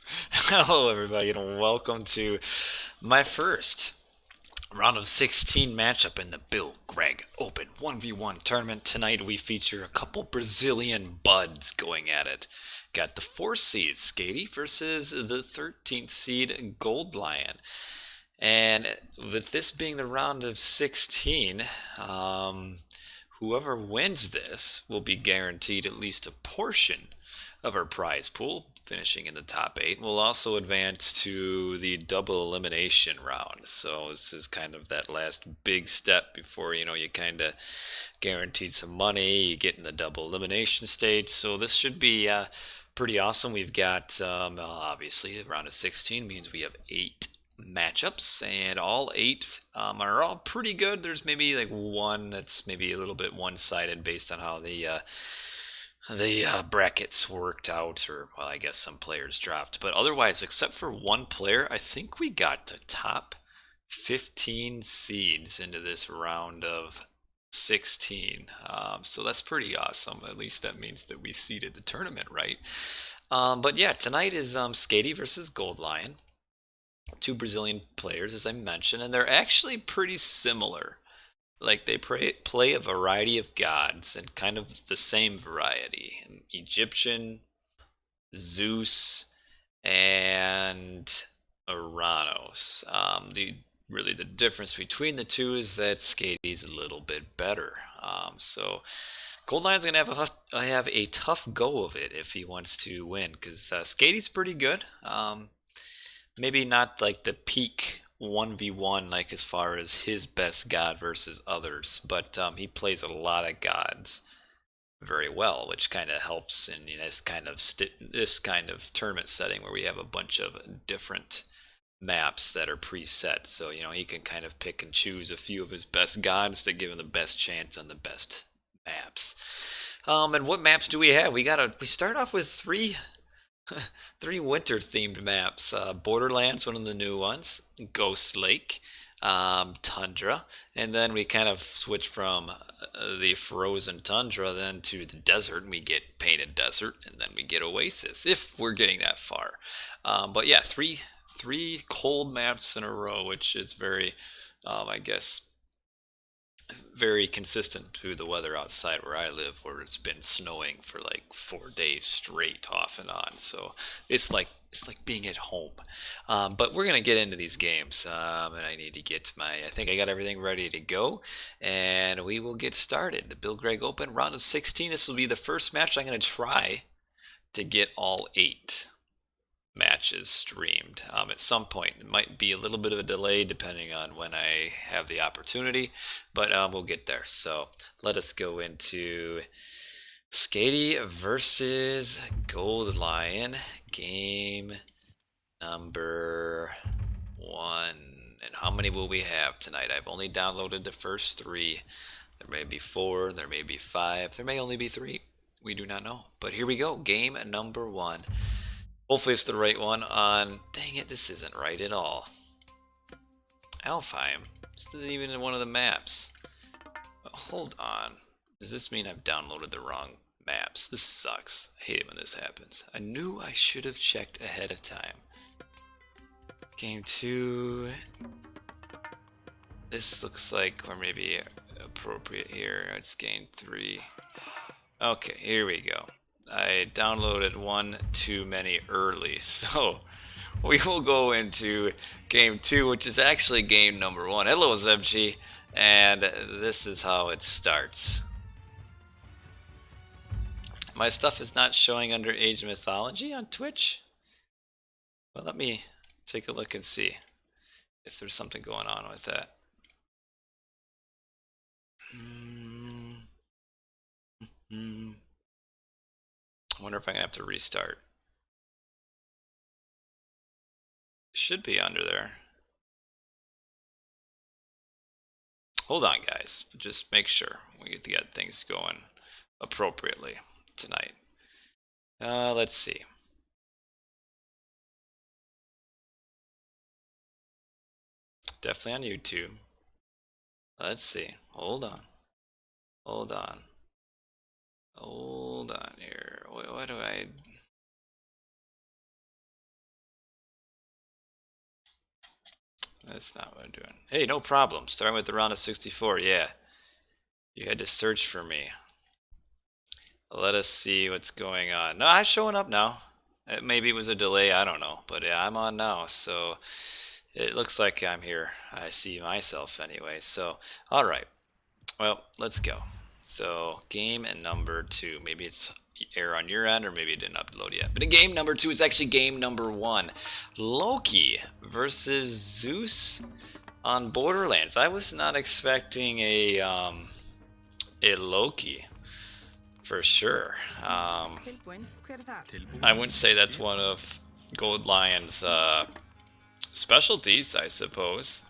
Hello, everybody, and welcome to my first round of 16 matchup in the Gregg Open 1v1 tournament. Tonight we feature a couple Brazilian buds going at it. Got the 4 seed Skady versus the 13th seed g0ldlion. And with this being the round of 16, whoever wins this will be guaranteed at least a portion of our prize pool, finishing in the top 8. We'll also advance to the double elimination round. So this is kind of that last big step before you kind of guaranteed some money. You get in the double elimination stage. So this should be pretty awesome. We've got obviously the round of 16 means we have 8 matchups, and all 8 are all pretty good. There's maybe like one that's maybe a little bit one-sided based on how the brackets worked out, or well, I guess some players dropped. But otherwise, except for one player, I think we got the top 15 seeds into this round of 16. So that's pretty awesome. At least that means that we seeded the tournament right. But yeah, tonight is Skady versus g0ldlion. Two Brazilian players, as I mentioned, and they're actually pretty similar. Like they play a variety of gods and kind of the same variety: Egyptian, Zeus, and Oranos. The difference between the two is that Skady's a little bit better. So g0ldlion's gonna have a tough go of it if he wants to win, because Skady's pretty good. Maybe not like the peak 1v1, like as far as his best god versus others, but he plays a lot of gods very well, which kind of helps in this kind of tournament setting where we have a bunch of different maps that are preset. So he can kind of pick and choose a few of his best gods to give him the best chance on the best maps. And what maps do we have? We start off with three winter themed maps. Borderlands, one of the new ones. Ghost Lake, Tundra, and then we kind of switch from the frozen tundra then to the desert, and we get painted desert, and then we get Oasis if we're getting that far. But yeah, three cold maps in a row, which is very, I guess, very consistent to the weather outside where I live, where it's been snowing for like 4 days straight, off and on. So it's like being at home. But we're gonna get into these games, and I need to get my. I think I got everything ready to go, and we will get started. The Gregg Open round of 16. This will be the first match I'm gonna try to get all 8 matches streamed at some point. It might be a little bit of a delay depending on when I have the opportunity, but we'll get there. So let us go into Skady versus g0ldlion, game number 1. And how many will we have tonight? I've only downloaded the first 3. There may be 4, there may be 5, there may only be 3. We do not know. But here we go, game number 1. Hopefully it's the right one on... Dang it, this isn't right at all. Alfheim. This isn't even in one of the maps. Hold on. Does this mean I've downloaded the wrong maps? This sucks. I hate it when this happens. I knew I should have checked ahead of time. Game 2. This looks like, or maybe appropriate here. It's game 3. Okay, here we go. I downloaded one too many early, so we will go into game 2, which is actually game number 1. Hello, Zebchi, and this is how it starts. My stuff is not showing under Age of Mythology on Twitch. Well, let me take a look and see if there's something going on with that. I wonder if I'm gonna have to restart. Should be under there. Hold on, guys. Just make sure we get to get things going appropriately tonight. Let's see. Definitely on YouTube. Let's see. Hold on. Hold on. Hold on here. What do I... That's not what I'm doing. Hey, no problem. Starting with the round of 64. Yeah. You had to search for me. Let us see what's going on. No, I'm showing up now. Maybe it was a delay. I don't know. But yeah, I'm on now. So it looks like I'm here. I see myself anyway. So, all right. Well, let's go. So, game number 2. Maybe it's error on your end, or maybe it didn't upload yet. But in game number 2 is actually game number 1. Loki versus Zeus on Borderlands. I was not expecting a Loki for sure. I wouldn't say that's one of g0ldlion's specialties, I suppose.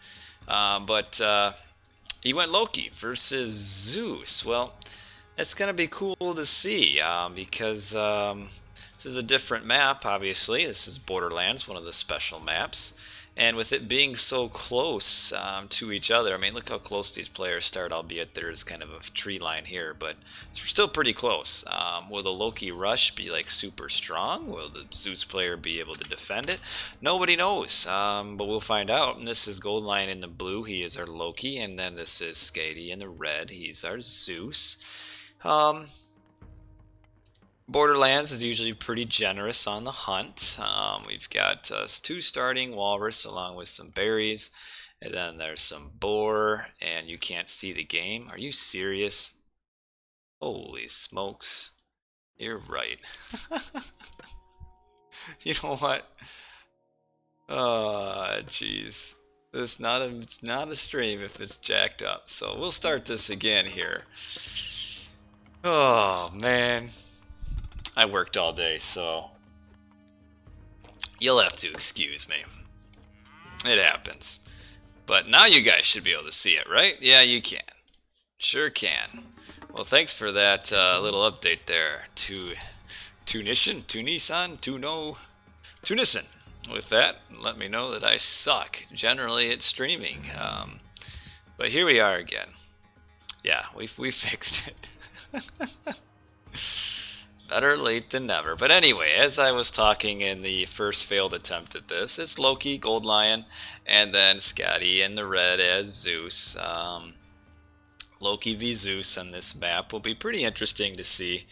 But he went Loki versus Zeus. Well, it's going to be cool to see because this is a different map, obviously. This is Borderlands, one of the special maps. And with it being so close to each other, I mean, look how close these players start, albeit there's kind of a tree line here, but we're still pretty close. Will the Loki rush be like super strong? Will the Zeus player be able to defend it? Nobody knows, but we'll find out. And this is g0ldlion in the blue, he is our Loki, and then this is Skady in the red, he's our Zeus. Borderlands is usually pretty generous on the hunt. We've got 2 starting walrus along with some berries, and then there's some boar, and you can't see the game. Are you serious? Holy smokes. You're right. You know what? Oh, jeez. It's not a stream if it's jacked up. So we'll start this again here. Oh, man. I worked all day, so you'll have to excuse me. It happens. But now you guys should be able to see it, right? Yeah, you can. Sure can. Well, thanks for that little update there. Tunisian? With that, let me know that I suck generally at streaming. But here we are again. Yeah, we fixed it. Better late than never. But anyway, as I was talking in the first failed attempt at this, it's Loki, g0ldlion, and then Skady in the red as Zeus. Loki v Zeus on this map will be pretty interesting to see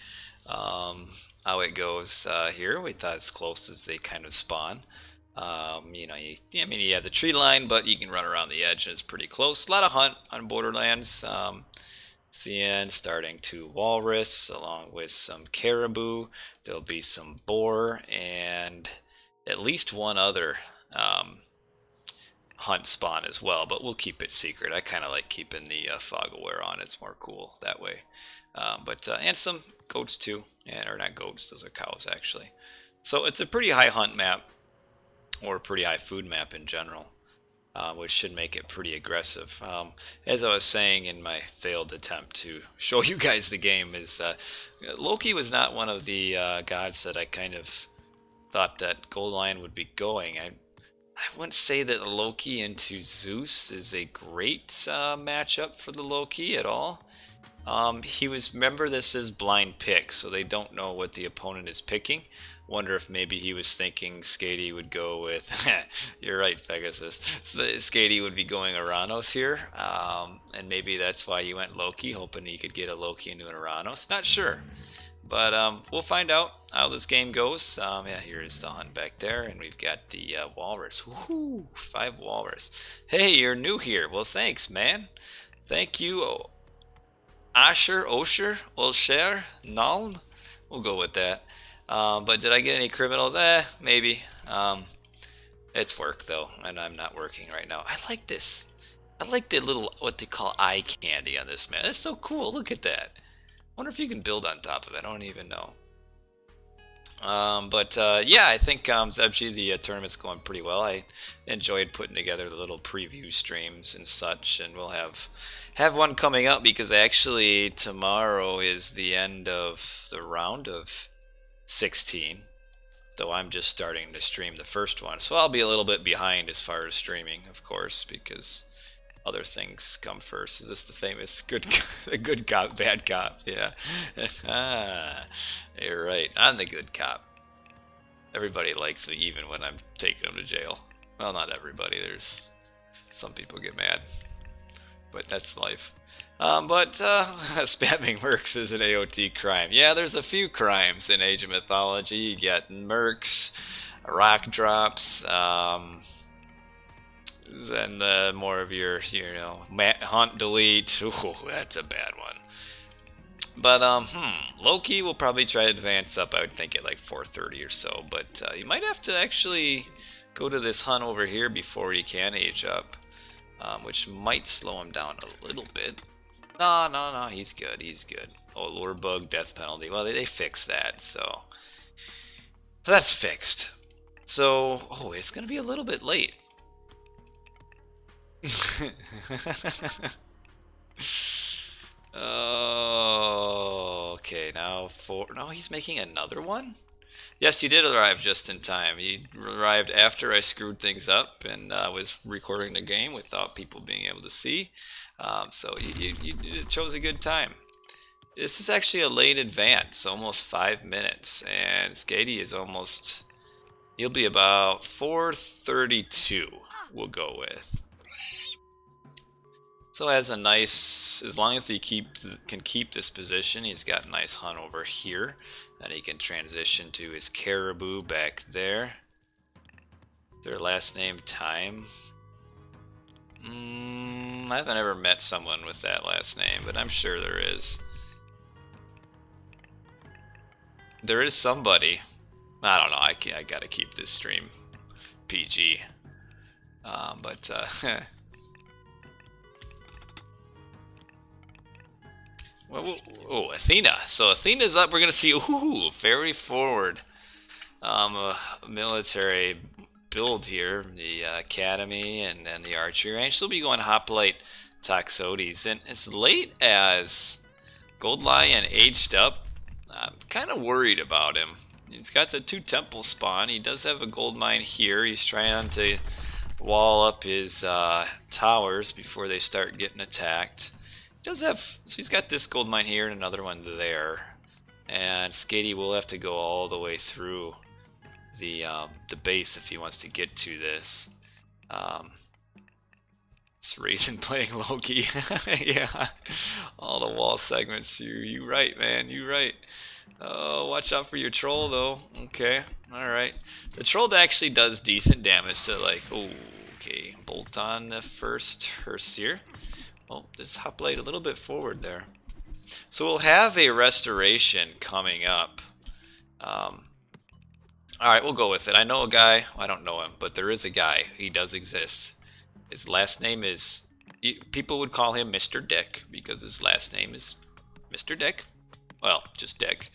how it goes here. We thought as close as they kind of spawn. You know, you have the tree line, but you can run around the edge and it's pretty close. A lot of hunt on Borderlands. CN starting 2 walrus along with some caribou. There'll be some boar and at least one other hunt spawn as well, but we'll keep it secret. I kind of like keeping the fog aware on. It's more cool that way. And some goats too, or not goats, those are cows actually. So it's a pretty high hunt map, or a pretty high food map in general. Which should make it pretty aggressive. As I was saying in my failed attempt to show you guys the game, is Loki was not one of the gods that I kind of thought that g0ldlion would be going. I wouldn't say that Loki into Zeus is a great matchup for the Loki at all. Remember, this is blind pick, so they don't know what the opponent is picking. Wonder if maybe he was thinking Skady would go with, you're right, Pegasus, Skady would be going Oranos here, and maybe that's why he went Loki, hoping he could get a Loki into an Oranos. Not sure, but we'll find out how this game goes. Yeah, here's the hunt back there, and we've got the walrus. Woohoo, 5 walrus. Hey, you're new here. Well, thanks, man. Thank you, Osher, Nalm. We'll go with that. But did I get any criminals? Maybe. It's work though, and I'm not working right now. I like this. I like the little, what they call eye candy on this, man. It's so cool. Look at that. I wonder if you can build on top of it. I don't even know. Yeah, I think Zebji, the tournament's going pretty well. I enjoyed putting together the little preview streams and such, and we'll have one coming up because actually tomorrow is the end of the round of 16, though I'm just starting to stream the first one, so I'll be a little bit behind as far as streaming, of course, because other things come first. Is this the famous good cop, bad cop? Yeah. You're right. I'm the good cop. Everybody likes me even when I'm taking them to jail. Well, not everybody. There's Some people get mad, but that's life. Spamming mercs is an AOT crime. Yeah, there's a few crimes in Age of Mythology. You get mercs, rock drops, and more of your, hunt, delete. Ooh, that's a bad one. But, Loki will probably try to advance up, I would think, at like 4:30 or so. But you might have to actually go to this hunt over here before he can age up, which might slow him down a little bit. No, he's good, he's good. Oh, lure bug, death penalty. Well, they fixed that, so that's fixed. So, oh, it's going to be a little bit late. Oh, okay, now no, he's making another one? Yes, you did arrive just in time. You arrived after I screwed things up and was recording the game without people being able to see. So you chose a good time. This is actually a late advance, almost 5 minutes, and Skady is almost. He'll be about 4:32. We'll go with. So has a nice, as long as he can keep this position, he's got a nice hunt over here. Then he can transition to his caribou back there. Their last name Time. I haven't ever met someone with that last name, but I'm sure there is. There is somebody. I don't know. I gotta keep this stream PG. Well, oh, Athena. So Athena's up. We're gonna see. Ooh, very forward. Military build here. The academy and then the archery range. She'll be going hoplite Toxotes, and as late as g0ldlion aged up, I'm kind of worried about him. He's got the 2 temple spawn. He does have a gold mine here. He's trying to wall up his towers before they start getting attacked. He does have, so he's got this gold mine here and another one there. And Skady will have to go all the way through the base if he wants to get to this. It's Raisin playing Loki. Yeah, all the wall segments. You right, man. You right. Oh, watch out for your troll, though. Okay, all right. The troll actually does decent damage to, like, oh, okay. Bolt on the first hearse here. Oh, just hoplite a little bit forward there. So we'll have a restoration coming up. All right, we'll go with it. I know a guy. I don't know him, but there is a guy. He does exist. His last name is, people would call him Mr. Dick because his last name is Mr. Dick. Well, just Dick.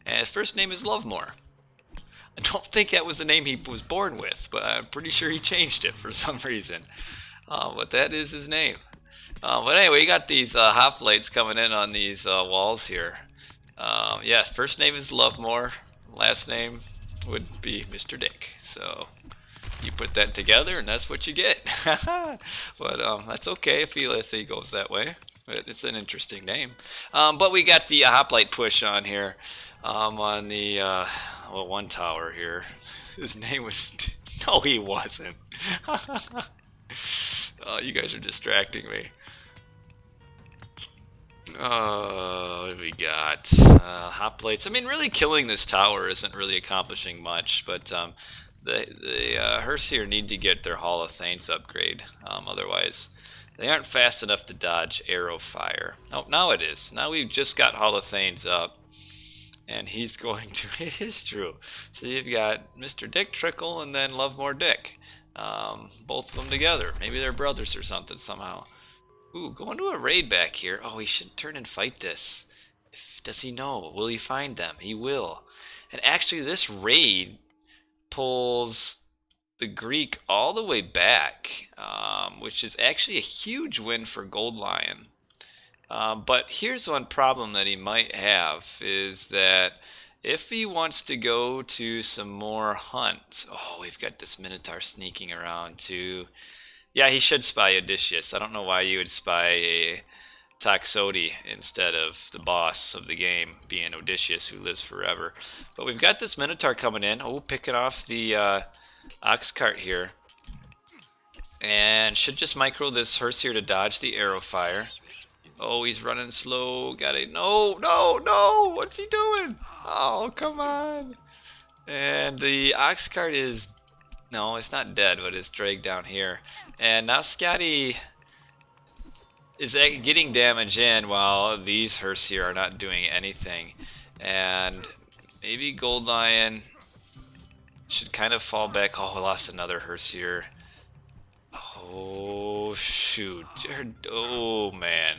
And his first name is Lovemore. I don't think that was the name he was born with, but I'm pretty sure he changed it for some reason. But that is his name. But anyway, you got these hoplites coming in on these walls here. Yes, first name is Lovemore. Last name would be Mr. Dick. So you put that together and that's what you get. But that's okay if he goes that way. It's an interesting name. But we got the hoplite push on here on the one tower here. His name was no, he wasn't. Oh, you guys are distracting me. What do we got? Hoplites. I mean, really killing this tower isn't really accomplishing much, but the hearse here need to get their Hall of Thanes upgrade. Otherwise, they aren't fast enough to dodge arrow fire. Oh, now it is. Now we've just got Hall of Thanes up, and he's going to. It is true. So you've got Mr. Dick Trickle and then Lovemore Dick. Both of them together. Maybe they're brothers or something somehow. Ooh, going to a raid back here. Oh, he should turn and fight this. Does he know? Will he find them? He will. And actually, this raid pulls the Greek all the way back, which is actually a huge win for g0ldlion. But here's one problem that he might have is that if he wants to go to some more hunts, oh, we've got this Minotaur sneaking around too. Yeah, he should spy Odysseus. I don't know why you would spy a Toxotes instead of the boss of the game being Odysseus, who lives forever. But we've got this Minotaur coming in. Oh, picking off the ox cart here. And should just micro this hearse here to dodge the arrow fire. Oh, he's running slow. Got it. No, no, no. What's he doing? Oh, come on. And the ox cart is... No, it's not dead, but it's dragged down here. And now Skady is getting damage in while these hearse here are not doing anything. And maybe g0ldlion should kind of fall back. Oh, I lost another hearse here. Oh, shoot. Oh, man.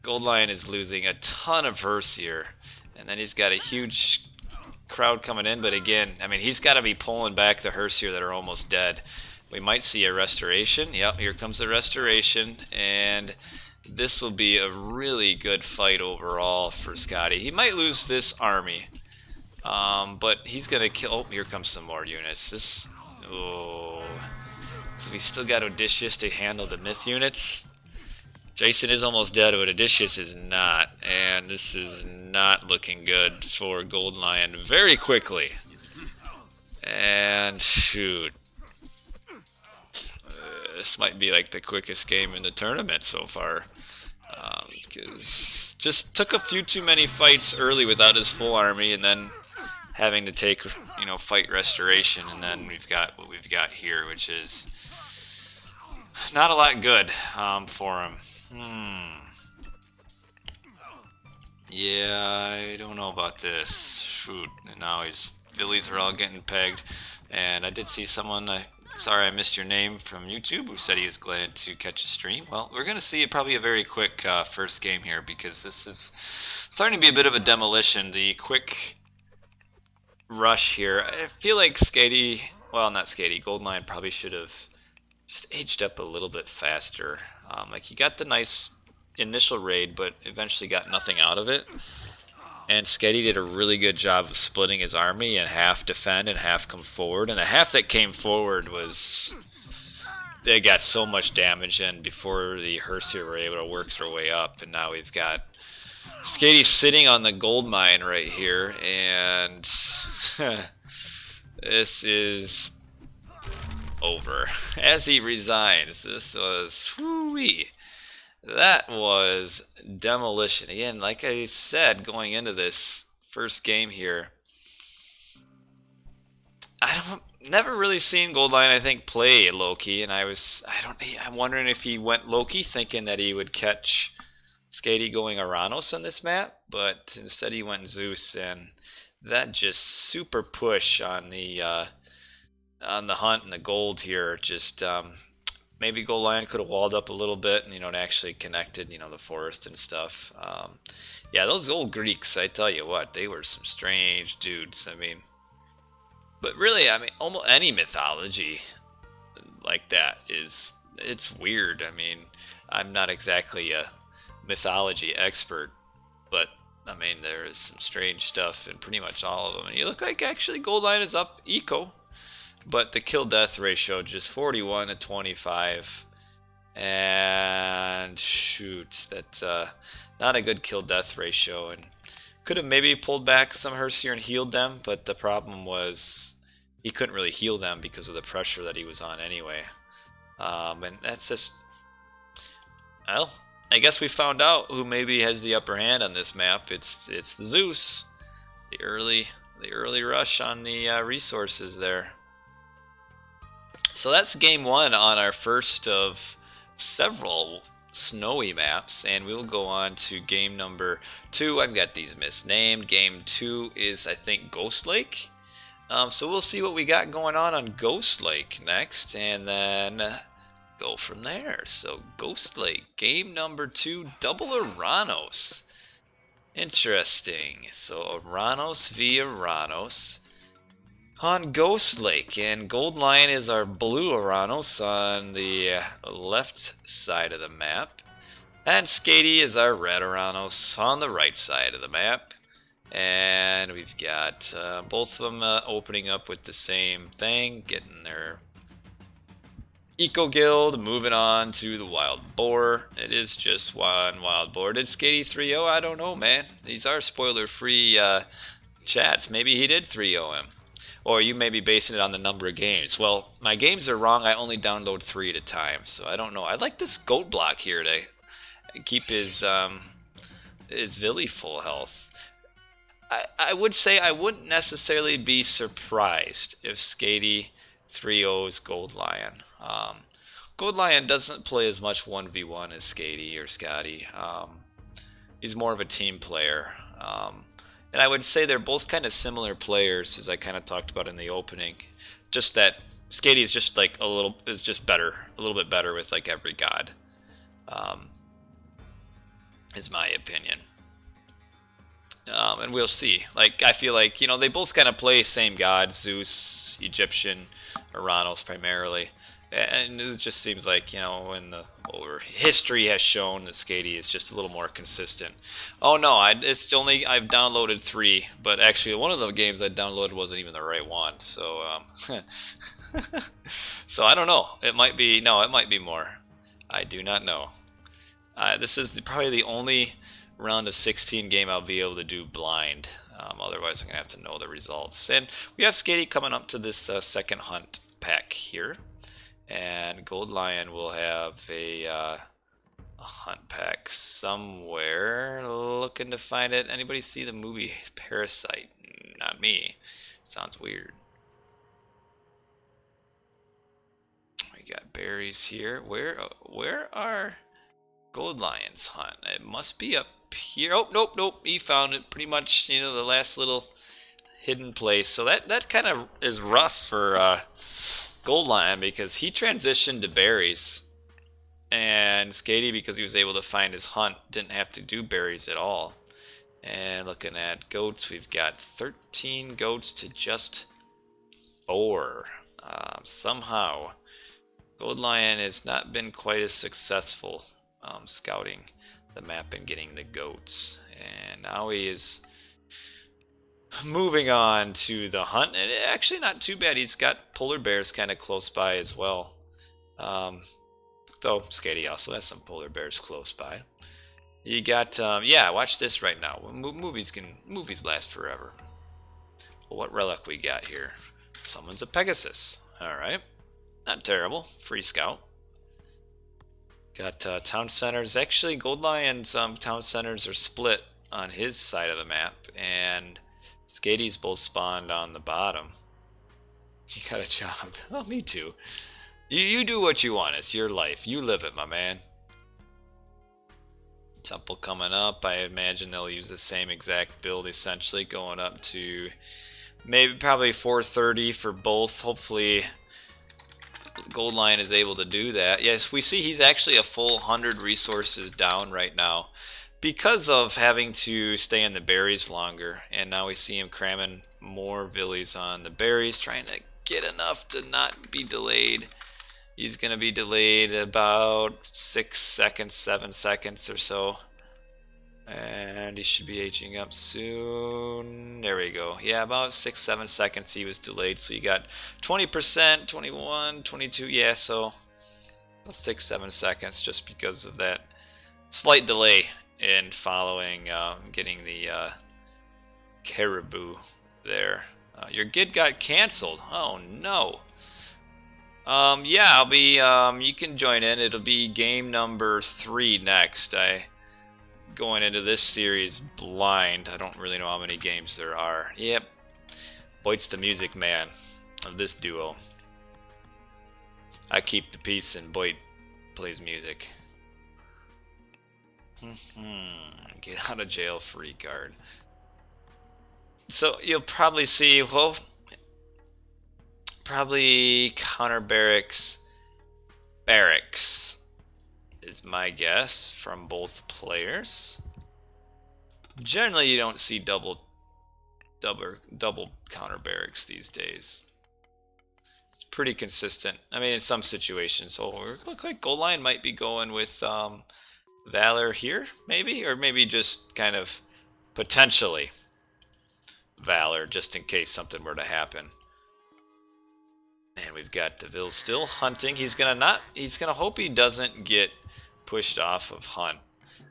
g0ldlion is losing a ton of hearse here. And then he's got a huge crowd coming in. But again, I mean, he's got to be pulling back the hearse here that are almost dead. We might see a restoration. Yep, here comes the restoration. And this will be a really good fight overall for Skady. He might lose this army. But he's going to kill... Oh, here comes some more units. This... Oh... So we still got Odysseus to handle the myth units. Jason is almost dead, but Odysseus is not. And this is not looking good for g0ldlion very quickly. And shoot. This might be like the quickest game in the tournament so far. Because just took a few too many fights early without his full army, and then having to take, you know, fight restoration, and then we've got what we've got here, which is not a lot good for him. Yeah, I don't know about this. Shoot, and now his Phillies are all getting pegged. And I did see someone, sorry I missed your name, from YouTube, who said he was glad to catch a stream. Well, we're going to see probably a very quick first game here, because this is starting to be a bit of a demolition. The quick rush here. I feel like Skady, well, not Skady, g0ldlion probably should have just aged up a little bit faster. Like, he got the nice initial raid, but eventually got nothing out of it. And Skady did a really good job of splitting his army and half defend and half come forward. And the half that came forward was... They got so much damage in before the hearse here were able to work their way up. And now we've got Skady sitting on the gold mine right here. And this is over. As he resigns, this was... Whoo-wee. That was demolition. Again, like I said, going into this first game here, never really seen g0ldlion, I think, play Loki, and I'm wondering if he went Loki thinking that he would catch Skady going Oranos on this map, but instead he went Zeus, and that just super push on the hunt and the gold here. Just maybe g0ldlion could have walled up a little bit and, you know, and actually connected, you know, the forest and stuff. Yeah, those old Greeks, I tell you what, they were some strange dudes. I mean, but really, I mean, almost any mythology like that it's weird. I mean, I'm not exactly a mythology expert, but I mean, there is some strange stuff in pretty much all of them. And you look like actually g0ldlion is up eco. But the kill-death ratio just 41 to 25, and shoot, that's not a good kill-death ratio. And could have maybe pulled back some hearse here and healed them, but the problem was he couldn't really heal them because of the pressure that he was on anyway. And that's just, well, I guess we found out who maybe has the upper hand on this map. It's the Zeus, the early rush on the resources there. So that's game one on our first of several snowy maps, and we'll go on to game number 2. I've got these misnamed. Game 2 is, I think, Ghost Lake. So we'll see what we got going on Ghost Lake next, and then go from there. So Ghost Lake, game number 2, double Oranos. Interesting. So Oranos v Oranos on Ghost Lake, and g0ldlion is our blue Oranos on the left side of the map, and Skady is our red Oranos on the right side of the map. And we've got both of them opening up with the same thing, getting their Eco Guild, moving on to the Wild Boar. It is just one Wild Boar. Did Skady 3-0? I don't know, man. These are spoiler-free chats. Maybe he did 3-0 him. Or you may be basing it on the number of games. Well, my games are wrong. I only download 3 at a time, so I don't know. I like this goat block here to keep his Villy full health. I would say I wouldn't necessarily be surprised if Skady 3-0's g0ldlion. g0ldlion doesn't play as much 1v1 as Skady or Skady. He's more of a team player. And I would say they're both kind of similar players, as I kind of talked about in the opening. Just that Skady is just like a little bit better with like every god. Is my opinion. And we'll see. Like, I feel like, you know, they both kind of play same god, Zeus, Egyptian, Oranos primarily. And it just seems like, you know, history has shown that Skady is just a little more consistent. Oh no, I've downloaded 3, but actually one of the games I downloaded wasn't even the right one. So, so I don't know. It might be more. I do not know. This is probably the only round of 16 game I'll be able to do blind. Otherwise, I'm gonna have to know the results. And we have Skady coming up to this second hunt pack here, and g0ldlion will have a hunt pack somewhere. Looking to find it. Anybody see the movie Parasite? Not me. Sounds weird. We got berries here. Where are g0ldlion's hunt? It must be up here. Oh, nope. He found it. Pretty much, you know, the last little hidden place. So that kind of is rough for g0ldlion, because he transitioned to berries, and Skady, because he was able to find his hunt, didn't have to do berries at all. And looking at goats, we've got 13 goats to just 4. Somehow g0ldlion has not been quite as successful scouting the map and getting the goats, and now he is moving on to the hunt. And actually not too bad. He's got polar bears kind of close by as well, though Skady also has some polar bears close by. You got yeah, watch this right now. Movies last forever. Well, what relic we got here? Someone's a Pegasus. Alright, not terrible. Free scout. Got town centers. Actually, g0ldlion's town centers are split on his side of the map, and Skady's both spawned on the bottom. You got a job. Oh, me too. You do what you want. It's your life. You live it, my man. Temple coming up. I imagine they'll use the same exact build, essentially, going up to probably 430 for both. Hopefully g0ldlion is able to do that. Yes, we see he's actually a full 100 resources down right now because of having to stay in the berries longer, and now we see him cramming more villies on the berries, trying to get enough to not be delayed. He's gonna be delayed about 6 seconds, 7 seconds or so, and he should be aging up soon. There we go. Yeah, about 6-7 seconds he was delayed, so you got 20%, 21, 22. Yeah, so about 6-7 seconds just because of that slight delay in following, getting the caribou there. Your gid got canceled. Oh no. Yeah, I'll be. You can join in. It'll be game number 3 next. Going into this series blind. I don't really know how many games there are. Yep. BoIt's the music man of this duo. I keep the peace and BoIt plays music. Get out of jail free card. So you'll probably see, well, probably counter barracks is my guess from both players. Generally you don't see double counter barracks these days. It's pretty consistent. I mean, in some situations. So it looks like g0ldlion might be going with Valor here, maybe, or maybe just kind of potentially Valor, just in case something were to happen. And we've got DeVille still hunting. He's gonna hope he doesn't get pushed off of hunt,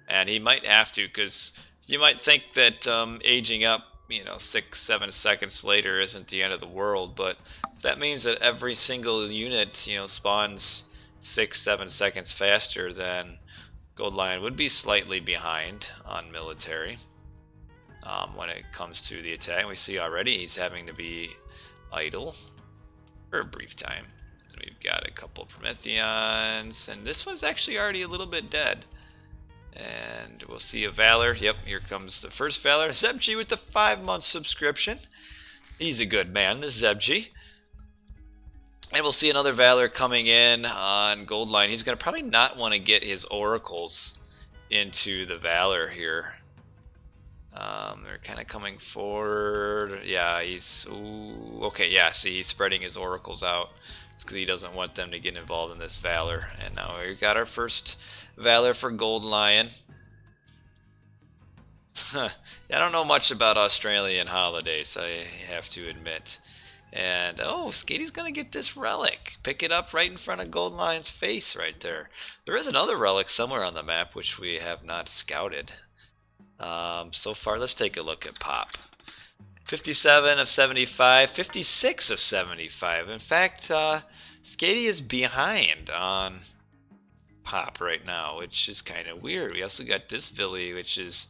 and he might have to, because you might think that aging up you know, 6-7 seconds later isn't the end of the world, but if that means that every single unit, you know, spawns 6-7 seconds faster, then g0ldlion would be slightly behind on military when it comes to the attack. We see already he's having to be idle for a brief time. And we've got a couple Prometheans, and this one's actually already a little bit dead. And we'll see a Valor. Yep, here comes the first Valor. Zebg with the 5-month subscription. He's a good man, this Zebg. And we'll see another Valor coming in on g0ldlion. He's going to probably not want to get his Oracles into the Valor here. They're kind of coming forward. Yeah, he's... Ooh, okay, yeah, see, he's spreading his Oracles out. It's because he doesn't want them to get involved in this Valor. And now we got our first Valor for g0ldlion. I don't know much about Australian holidays, I have to admit. And, oh, Skady's going to get this relic. Pick it up right in front of g0ldlion's face right there. There is another relic somewhere on the map which we have not scouted. So far, let's take a look at Pop. 57 of 75, 56 of 75. In fact, Skady is behind on Pop right now, which is kind of weird. We also got this Villy, which is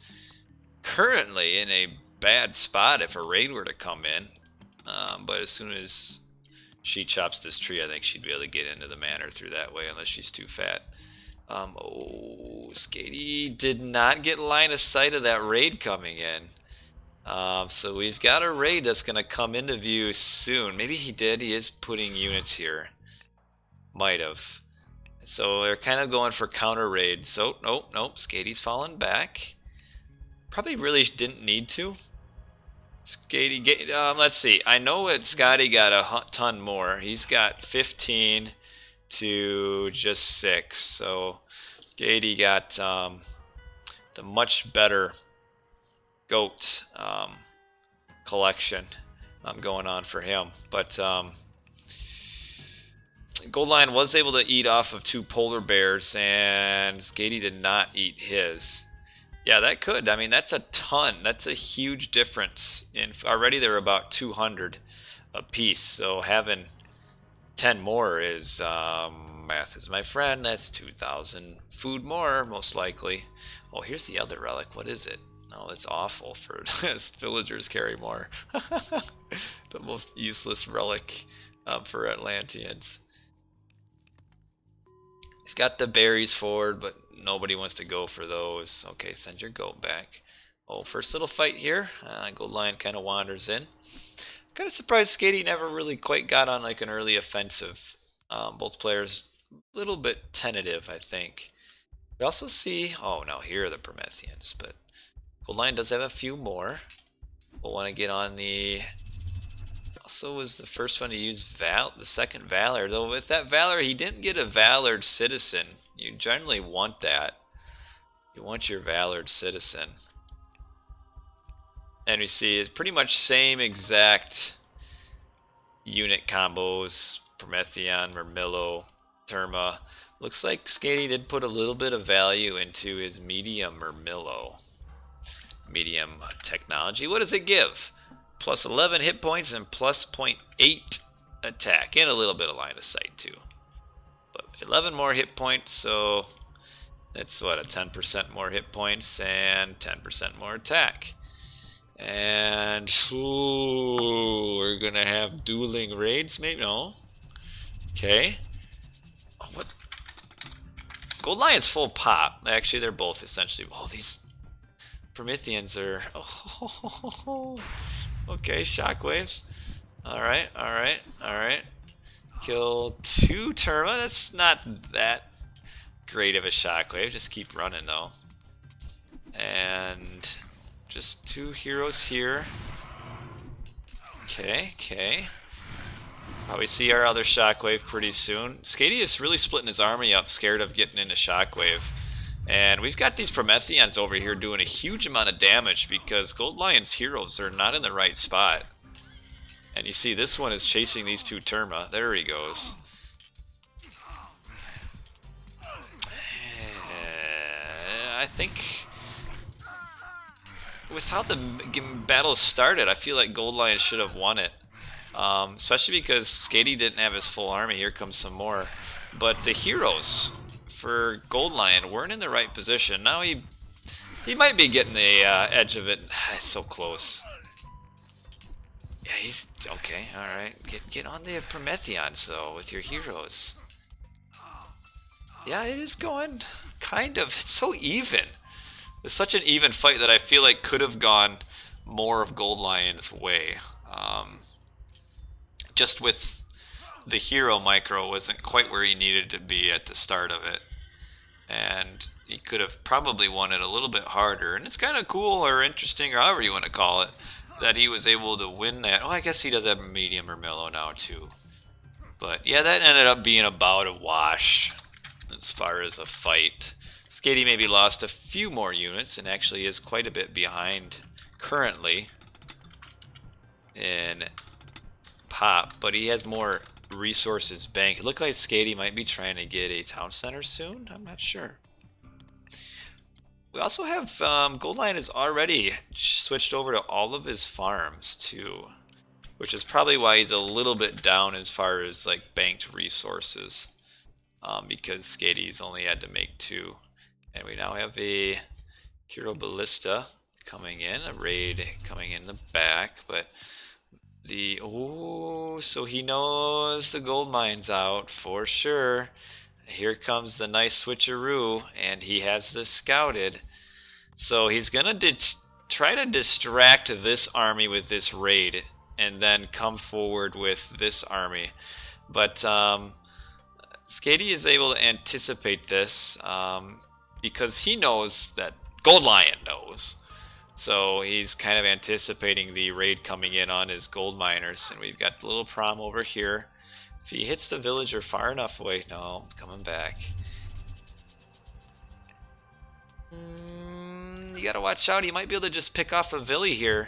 currently in a bad spot if a raid were to come in. But as soon as she chops this tree, I think she'd be able to get into the manor through that way, unless she's too fat. Oh, Skady did not get line of sight of that raid coming in. So we've got a raid that's going to come into view soon. Maybe he did. He is putting units here. Might have. So they're kind of going for counter raids. So, nope. Skady's falling back. Probably really didn't need to. Skady, let's see. I know that Skady got a ton more. He's got 15 to just 6. So Skady got the much better goat collection going on for him. But g0ldlion was able to eat off of 2 polar bears, and Skady did not eat his. Yeah, that could. I mean, that's a ton. That's a huge difference. Already they're about 200 a piece. So having 10 more is, math is my friend. That's 2,000 food more, most likely. Oh, here's the other relic. What is it? No, it's awful for villagers carry more. The most useless relic for Atlanteans. We've got the berries forward, but nobody wants to go for those. Okay, send your goat back. Oh, first little fight here. g0ldlion kind of wanders in. Kind of surprised Skady never really quite got on like an early offensive. Both players a little bit tentative, I think. We also see... Oh, no, here are the Prometheans, but g0ldlion does have a few more. We'll want to get on the... Also was the first one to use the second Valor. Though with that Valor, he didn't get a Valored Citizen. You generally want that. You want your Valored Citizen. And we see it's pretty much same exact unit combos. Promethean, Murmillo, Terma. Looks like Skady did put a little bit of value into his medium Murmillo. Medium technology. What does it give? Plus 11 hit points and plus 0.8 attack. And a little bit of line of sight too. But 11 more hit points, so that's what, a 10% more hit points and 10% more attack. And ooh, we're gonna have dueling raids, maybe? No. Okay. Oh, what? g0ldlion's full Pop. Actually, they're both essentially. Oh, these Prometheans are. Oh, okay, Shockwave. Alright. Kill 2 Terma. That's not that great of a Shockwave. Just keep running though. And just 2 heroes here. Okay. Probably see our other Shockwave pretty soon. Skady is really splitting his army up, scared of getting into Shockwave. And we've got these Prometheans over here doing a huge amount of damage because g0ldlion's heroes are not in the right spot. And you see this one is chasing these 2 Terma. There he goes. I think with how the battle started, I feel like g0ldlion should have won it. Especially because Skady didn't have his full army. Here comes some more. But the heroes for g0ldlion weren't in the right position. Now he might be getting the edge of it. It's so close. Yeah, he's okay. All right, get on the Prometheans though with your heroes. Yeah, it is going kind of. It's so even. It's such an even fight that I feel like could have gone more of g0ldlion's way. Just with the hero micro wasn't quite where he needed to be at the start of it, and he could have probably won it a little bit harder. And it's kind of cool or interesting, or however you want to call it, that he was able to win that. Oh, I guess he does have a medium or mellow now too. But yeah, that ended up being about a wash as far as a fight. Skady maybe lost a few more units and actually is quite a bit behind currently in pop, but he has more resources banked. It looked like Skady might be trying to get a town center soon. I'm not sure. We also have g0ldlion has already switched over to all of his farms too, which is probably why he's a little bit down as far as like banked resources, because Skady's only had to make 2. And we now have a Kiro Ballista coming in, a raid coming in the back, but so he knows the gold mine's out for sure. Here comes the nice switcheroo, and he has this scouted. So he's gonna try to distract this army with this raid, and then come forward with this army. But Skady is able to anticipate this because he knows that g0ldlion knows. So he's kind of anticipating the raid coming in on his gold miners. And we've got the little prom over here. If he hits the villager far enough away, no, coming back. You gotta watch out. He might be able to just pick off a Villy here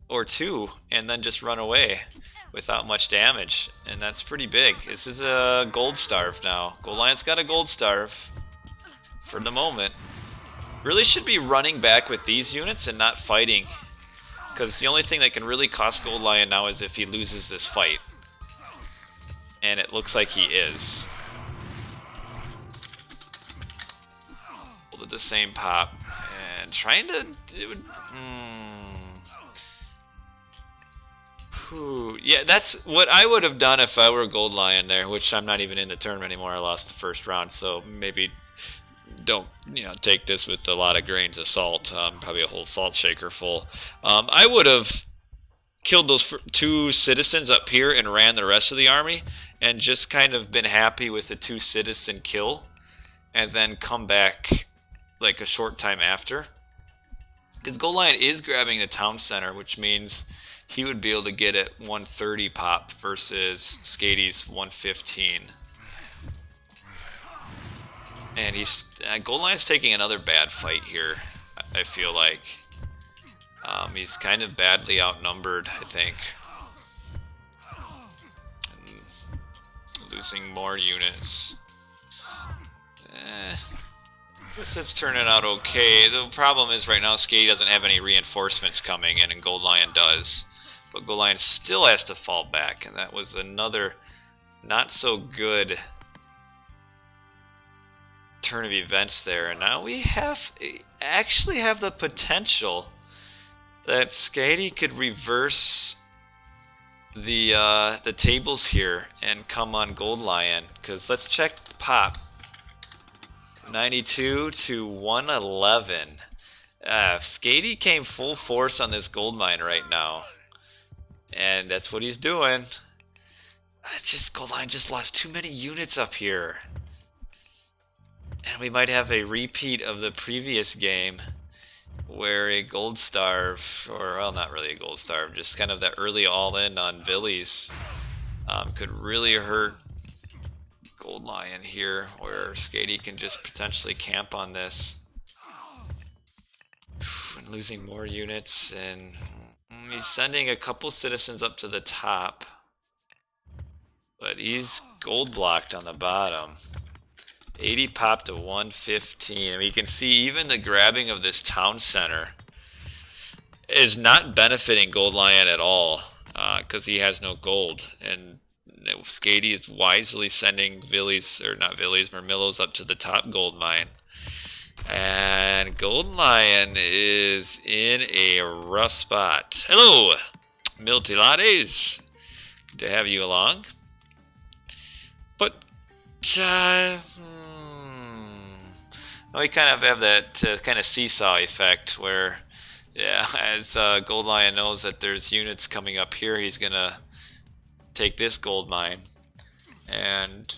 or 2 and then just run away without much damage. And that's pretty big. This is a gold starve now. g0ldlion's got a gold starve for the moment. Really should be running back with these units and not fighting, because the only thing that can really cost g0ldlion now is if he loses this fight, and it looks like he is. Hold at the same pop and trying to yeah, that's what I would have done if I were g0ldlion there, which I'm not even in the tournament anymore. I lost the first round, so maybe don't take this with a lot of grains of salt. Probably a whole salt shaker full. I would have killed those 2 citizens up here and ran the rest of the army, and just kind of been happy with the 2 citizen kill, and then come back like a short time after. Because g0ldlion is grabbing the town center, which means he would be able to get it 130 pop versus Skady's 115. And g0ldlion's taking another bad fight here, I feel like. He's kind of badly outnumbered, I think. And losing more units. Guess it's turning out okay. The problem is right now Skady doesn't have any reinforcements coming in, and g0ldlion does. But g0ldlion still has to fall back, and that was another not so good turn of events there. And now we actually have the potential that Skady could reverse the tables here and come on g0ldlion, because let's check pop. 92 to 111. Skady came full force on this gold mine right now, and that's what he's doing. g0ldlion just lost too many units up here. And we might have a repeat of the previous game where a gold starve, or well, not really a gold starve, just kind of that early all-in on Villies could really hurt g0ldlion here, where Skady can just potentially camp on this. And losing more units, and he's sending a couple citizens up to the top, but he's gold blocked on the bottom. 80 pop to 115. I mean, you can see even the grabbing of this town center is not benefiting g0ldlion at all, because he has no gold. And Skady is wisely sending Murmillos up to the top gold mine. And g0ldlion is in a rough spot. Hello, Miltilates. Good to have you along. But, we kind of have that kind of seesaw effect where, yeah, as g0ldlion knows that there's units coming up here, he's gonna take this gold mine. And,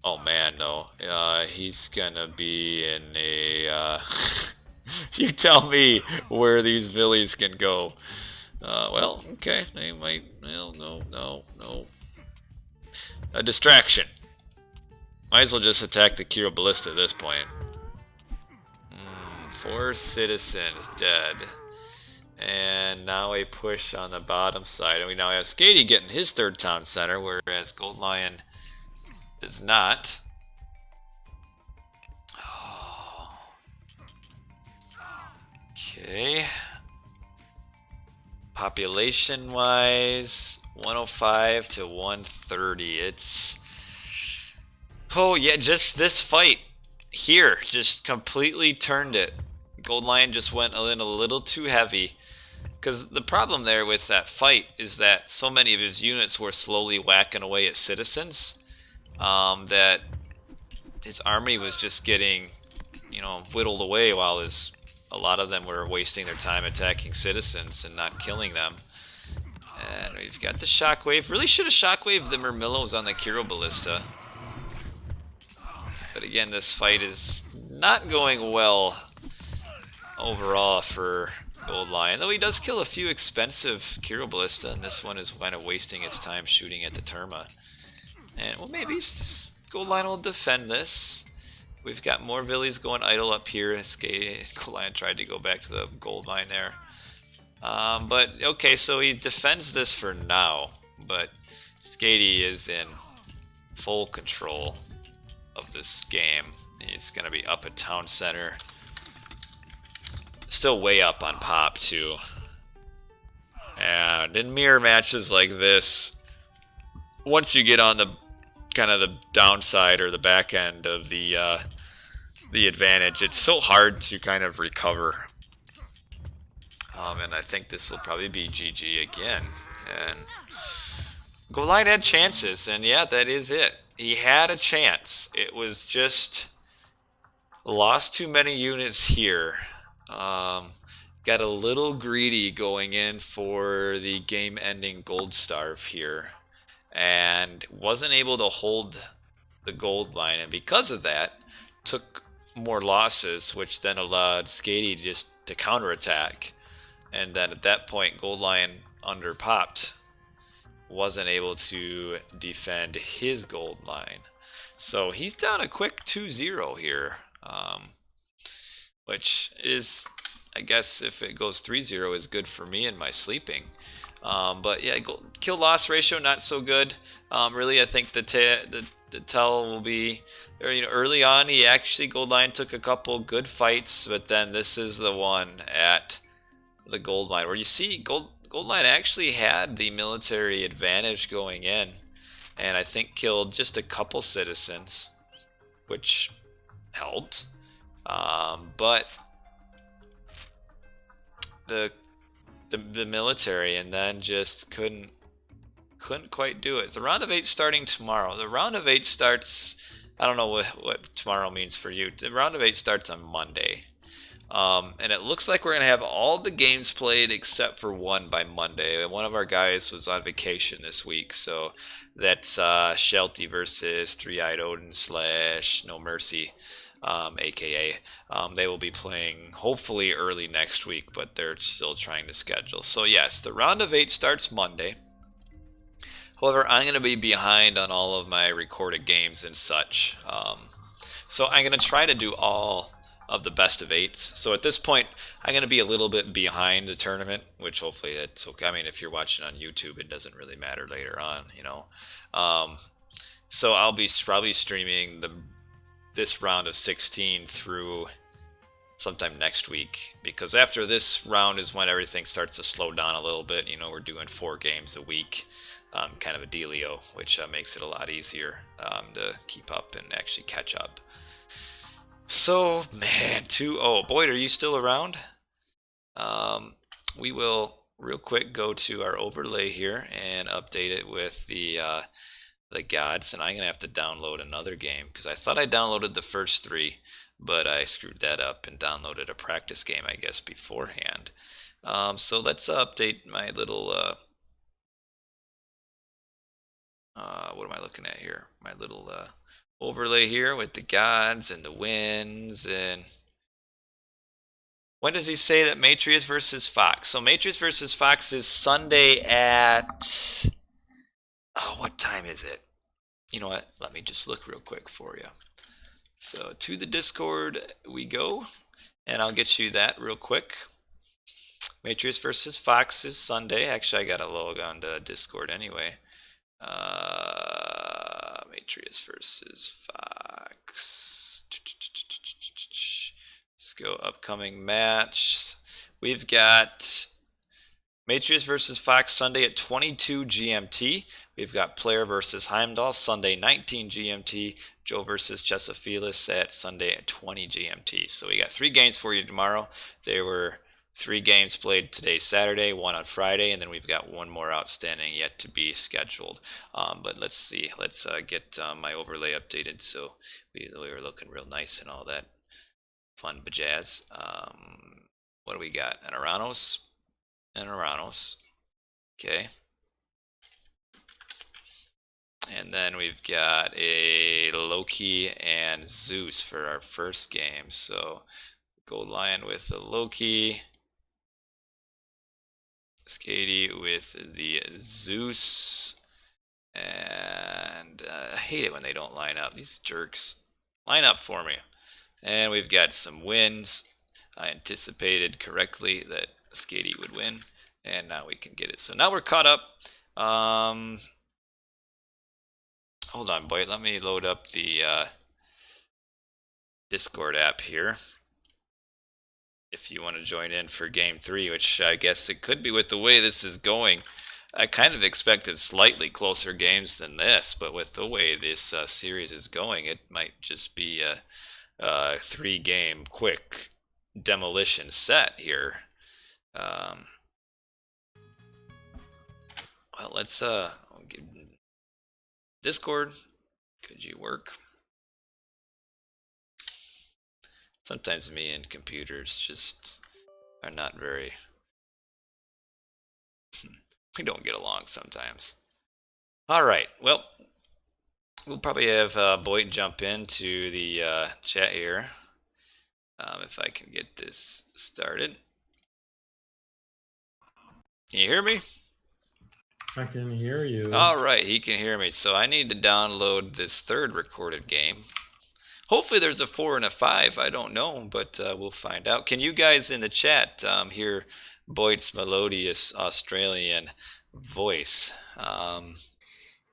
oh man, no, he's gonna be in a, you tell me where these villies can go. Well, okay, they might, well, no. A distraction. Might as well just attack the Kiro Ballista at this point. 4 citizens dead. And now a push on the bottom side. And we now have Skady getting his 3rd town center, whereas g0ldlion does not. Oh. Okay. Population-wise, 105 to 130. It's... Oh, yeah, just this fight here just completely turned it. g0ldlion just went in a little too heavy. Because the problem there with that fight is that so many of his units were slowly whacking away at citizens that his army was just getting, whittled away while a lot of them were wasting their time attacking citizens and not killing them. And we've got the shockwave. Really should have shockwaved the Murmillos on the Kiro Ballista. But again, this fight is not going well overall for g0ldlion, though he does kill a few expensive Kiro Ballista, and this one is kind of wasting its time shooting at the Terma. And, well, maybe g0ldlion will defend this. We've got more villies going idle up here. g0ldlion tried to go back to the gold mine there. But, okay, so he defends this for now, but Skady is in full control of this game. He's going to be up at town center. Still way up on pop too. And in mirror matches like this, once you get on the kind of the downside or the back end of the advantage, it's so hard to kind of recover. And I think this will probably be GG again. And g0ldlion had chances, and yeah, that is it. He had a chance. It was just lost too many units here. Got a little greedy going in for the game-ending gold starve here, and wasn't able to hold the gold mine, and because of that, took more losses, which then allowed Skady just to counterattack. And then at that point, g0ldlion underpopped, wasn't able to defend his gold mine. So he's down a quick 2-0 here, which is, I guess, if it goes 3-0 is good for me in my sleeping. But yeah, kill-loss ratio not so good. Really, I think the tell will be, early on, g0ldlion took a couple good fights, but then this is the one at the gold mine where you see g0ldlion actually had the military advantage going in, and I think killed just a couple citizens, which helped. But the military, and then just couldn't quite do it. The round of 8 starting tomorrow. The round of 8 starts, I don't know what tomorrow means for you. The round of 8 starts on Monday. And it looks like we're going to have all the games played except for one by Monday. One of our guys was on vacation this week, so that's Shelty versus Three-Eyed Odin / No Mercy, aka. They will be playing hopefully early next week, but they're still trying to schedule. So yes, the round of 8 starts Monday. However, I'm going to be behind on all of my recorded games and such. So I'm going to try to do all of the best of 8s. So at this point, I'm going to be a little bit behind the tournament, which hopefully that's okay. I mean, if you're watching on YouTube, it doesn't really matter later on, So I'll be probably streaming this round of 16 through sometime next week, because after this round is when everything starts to slow down a little bit. You know, we're doing 4 games a week, kind of a dealio, which makes it a lot easier to keep up and actually catch up. So, man, 2-0. BoIt, are you still around? We will real quick go to our overlay here and update it with the gods, and I'm gonna have to download another game because I thought I downloaded the first 3, but I screwed that up and downloaded a practice game, I guess, beforehand. So let's update my little what am I looking at here? My little overlay here with the gods and the winds. And when does he say that Matrius versus Fox? So Matrius versus Fox is Sunday at what time is it? You know what? Let me just look real quick for you. So to the Discord we go, and I'll get you that real quick. Matrius versus Fox is Sunday. Actually, I got to log on to Discord anyway. Matrius versus Fox. Let's go upcoming match. We've got Matrius versus Fox Sunday at 22 GMT. We've got Player versus Heimdall Sunday 19 GMT. Joe versus Chesophilus at Sunday at 20 GMT. So we got 3 games for you tomorrow. There were 3 games played today, Saturday, 1 on Friday, and then we've got 1 more outstanding yet to be scheduled. But let's see. Let's get my overlay updated so we were looking real nice and all that fun bajazz. What do we got? An Oranos. An Oranos. Okay. And then we've got a Loki and Zeus for our first game. So g0ldlion with the Loki. Skady with the Zeus. And I hate it when they don't line up. These jerks. Line up for me. And we've got some wins. I anticipated correctly that Skady would win. And now we can get it. So now we're caught up. Hold on, BoIt. Let me load up the Discord app here. If you want to join in for game 3, which I guess it could be with the way this is going. I kind of expected slightly closer games than this, but with the way this series is going, it might just be a 3-game quick demolition set here. Well, let's Discord, could you work? Sometimes me and computers just are not very we don't get along sometimes. All right, well, we'll probably have BoIt jump into the chat here if I can get this started. Can you hear me? I can hear you. All right, he can hear me. So I need to download this 3rd recorded game. Hopefully there's a 4 and a 5. I don't know, but we'll find out. Can you guys in the chat hear BoIt's melodious Australian voice?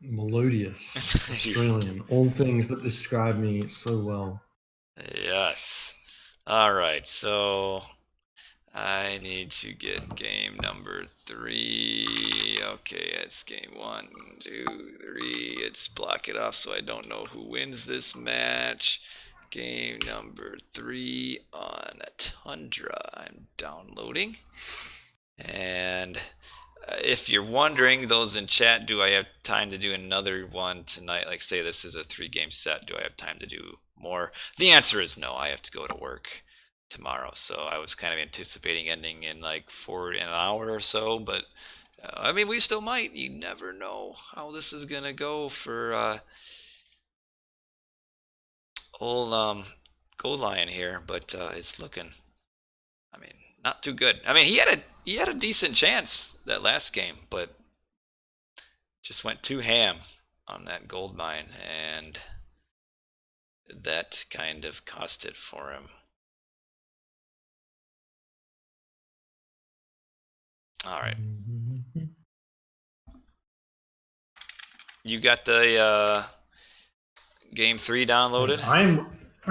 Melodious Australian. All things that describe me so well. Yes. All right, so I need to get game number 3. Okay, it's game 1, 2, 3. Let's block it off so I don't know who wins this match. Game number 3 on Tundra. I'm downloading. And if you're wondering, those in chat, do I have time to do another one tonight? Like, say this is a 3-game set. Do I have time to do more? The answer is no. I have to go to work tomorrow, so I was kind of anticipating ending in like an hour or so, but I mean, we still might. You never know how this is gonna go for old g0ldlion here, but it's looking, I mean, not too good. I mean, he had a decent chance that last game, but just went too ham on that gold mine, and that kind of cost it for him. All right. You got the game 3 downloaded? I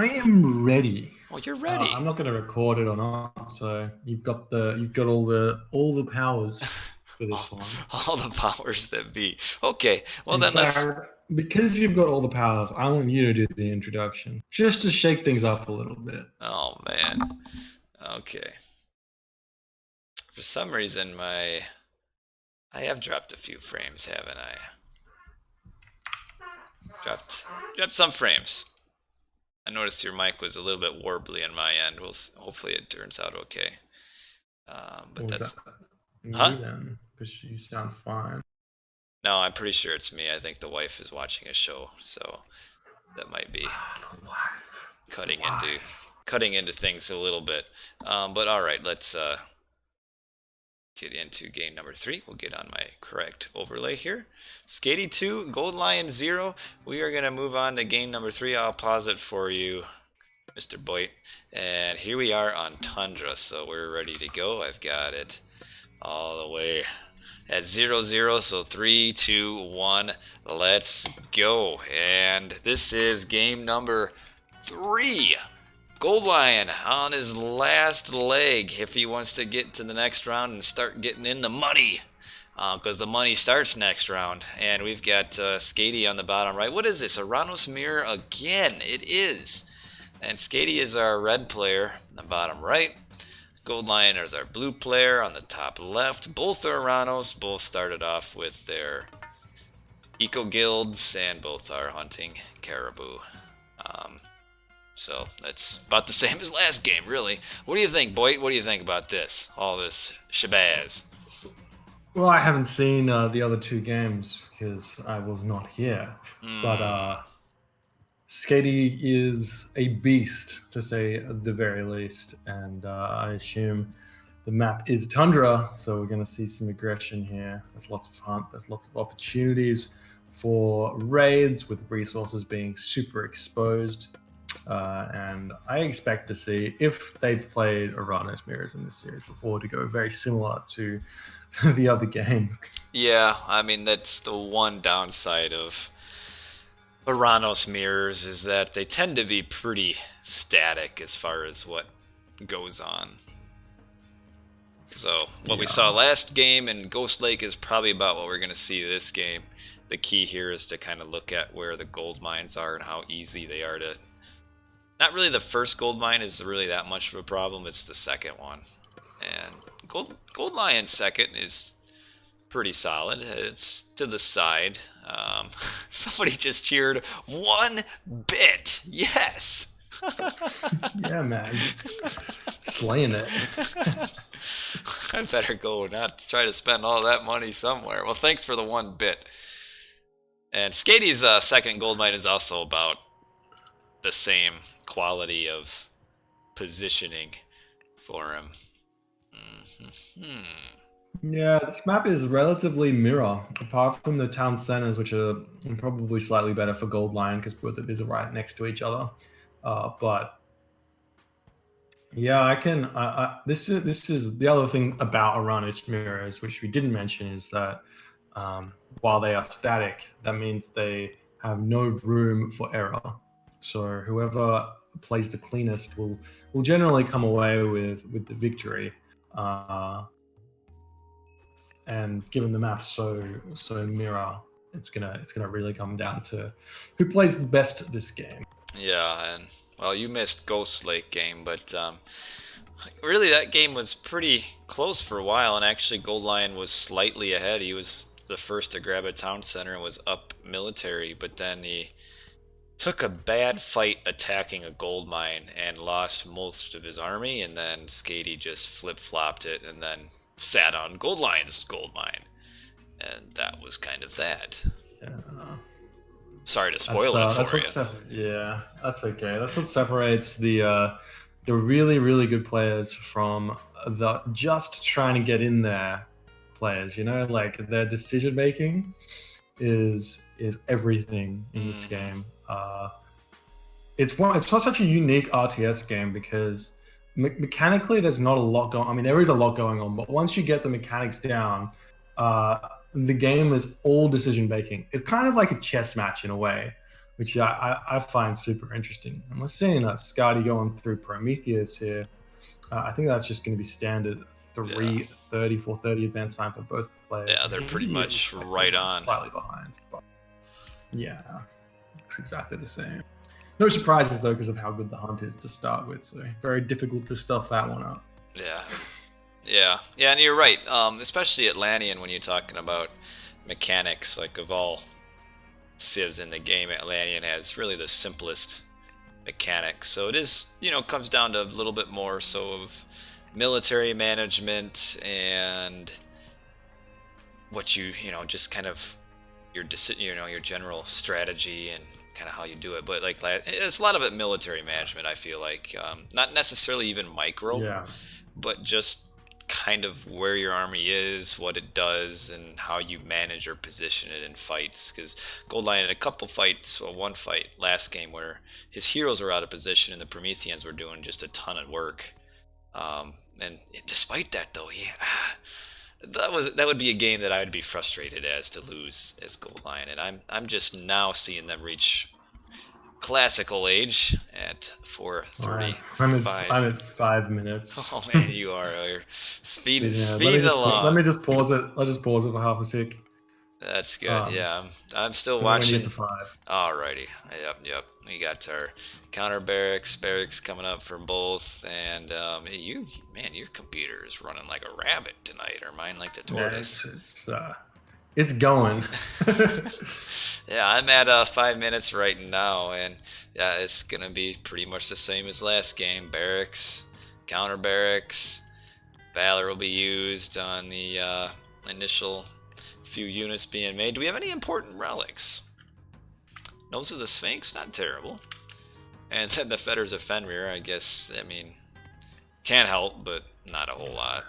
am ready. Oh, you're ready. I'm not going to record it or not, so you've got all the powers for this one. All the powers that be. Okay, well In then let's. fact, because you've got all the powers, I want you to do the introduction, just to shake things up a little bit. Oh man. Okay. For some reason, I have dropped a few frames, haven't I? Dropped some frames. I noticed your mic was a little bit warbly on my end. Hopefully it turns out okay. But that's me huh? Then, because you sound fine. No, I'm pretty sure it's me. I think the wife is watching a show, so that might be The wife. cutting into things a little bit. But all right, let's get into game number 3. We'll get on my correct overlay here. Skady 2, g0ldlion 0. We are going to move on to game number 3. I'll pause it for you, Mr. BoIt. And here we are on Tundra, so we're ready to go. I've got it all the way at 0-0, so 3, 2, 1, let's go. And this is game number 3. g0ldlion on his last leg if he wants to get to the next round and start getting in the money, because the money starts next round. And we've got Skady on the bottom right. What is this? Oranos mirror again. It is. And Skady is our red player on the bottom right. g0ldlion is our blue player on the top left. Both are Oranos. Both started off with their eco guilds, and both are hunting caribou. So that's about the same as last game, really. What do you think, BoIt? What do you think about this? All this shabazz. Well, I haven't seen the other 2 games because I was not here. But Skady is a beast, to say the very least. And I assume the map is Tundra, so we're going to see some aggression here. There's lots of hunt. There's lots of opportunities for raids, with resources being super exposed. And I expect to see, if they've played Oranos mirrors in this series before, to go very similar to the other game. Yeah, I mean, that's the one downside of Oranos mirrors, is that they tend to be pretty static as far as what goes on. So what we saw last game in Ghost Lake is probably about what we're going to see this game. The key here is to kind of look at where the gold mines are and how easy they are to... Not really the first gold mine is really that much of a problem, it's the second one. And g0ldlion's second is pretty solid. It's to the side. Somebody just cheered 1 bit. Yes! Yeah, man. Slaying it. I better go not try to spend all that money somewhere. Well, thanks for the 1 bit. And Skady's second gold mine is also about the same quality of positioning for him. Yeah, this map is relatively mirror, apart from the town centers, which are probably slightly better for g0ldlion because both of these are right next to each other. But yeah, I can. This is the other thing about Oranos mirrors, which we didn't mention, is that while they are static, that means they have no room for error. So whoever plays the cleanest will generally come away with the victory. And given the map's so mirror, it's gonna really come down to who plays the best this game. Yeah, and well, you missed Ghost Lake game, but really that game was pretty close for a while, and actually g0ldlion was slightly ahead. He was the first to grab a town center and was up military, but then he took a bad fight attacking a gold mine and lost most of his army, and then Skady just flip-flopped it and then sat on g0ldlion's gold mine. And that was kind of that. Yeah. Sorry to spoil it for you. Yeah, that's okay. That's what separates the really, really good players from the just trying to get in there players. You know, like their decision making is everything in this game. It's such a unique RTS game because mechanically there's not a lot going on. I mean, there is a lot going on, but once you get the mechanics down, the game is all decision making. It's kind of like a chess match in a way. which I find super interesting. And we're seeing Skady going through Prometheus here. I think that's just going to be standard 3:30, 4:30 advance time for both players. Yeah, they're pretty much right on. Slightly behind. But yeah, it's exactly the same. No surprises though, because of how good the hunt is to start with. So very difficult to stuff that one up. Yeah, and you're right. Especially Atlantean when you're talking about mechanics. Like of all civs in the game, Atlantean has really the simplest mechanics. So it is, comes down to a little bit more so of military management and what just kind of your your general strategy and kind of how you do it. But like it's a lot of it military management. I feel like not necessarily even micro, but just kind of where your army is, what it does, and how you manage or position it in fights. Because g0ldlion had a couple fights, well, one fight last game where his heroes were out of position and the Prometheans were doing just a ton of work. And despite that, though, that would be a game that I would be frustrated to lose as g0ldlion. And I'm just now seeing them reach classical age at 4:30. I'm at 5 minutes. Oh man, you are speeding along. Let me just pause it. I'll just pause it for half a sec. That's good. Yeah, I'm still watching. To 5. Alrighty. Yep. We got our counter barracks coming up for both, and your computer is running like a rabbit tonight, or mine like the tortoise. Yeah, it's going. Yeah, I'm at 5 minutes right now, and yeah, it's gonna be pretty much the same as last game. Barracks, counter barracks, Valor will be used on the initial few units being made. Do we have any important relics? Nose of the Sphinx, not terrible. And then the Fetters of Fenrir, I guess, can't help, but not a whole lot.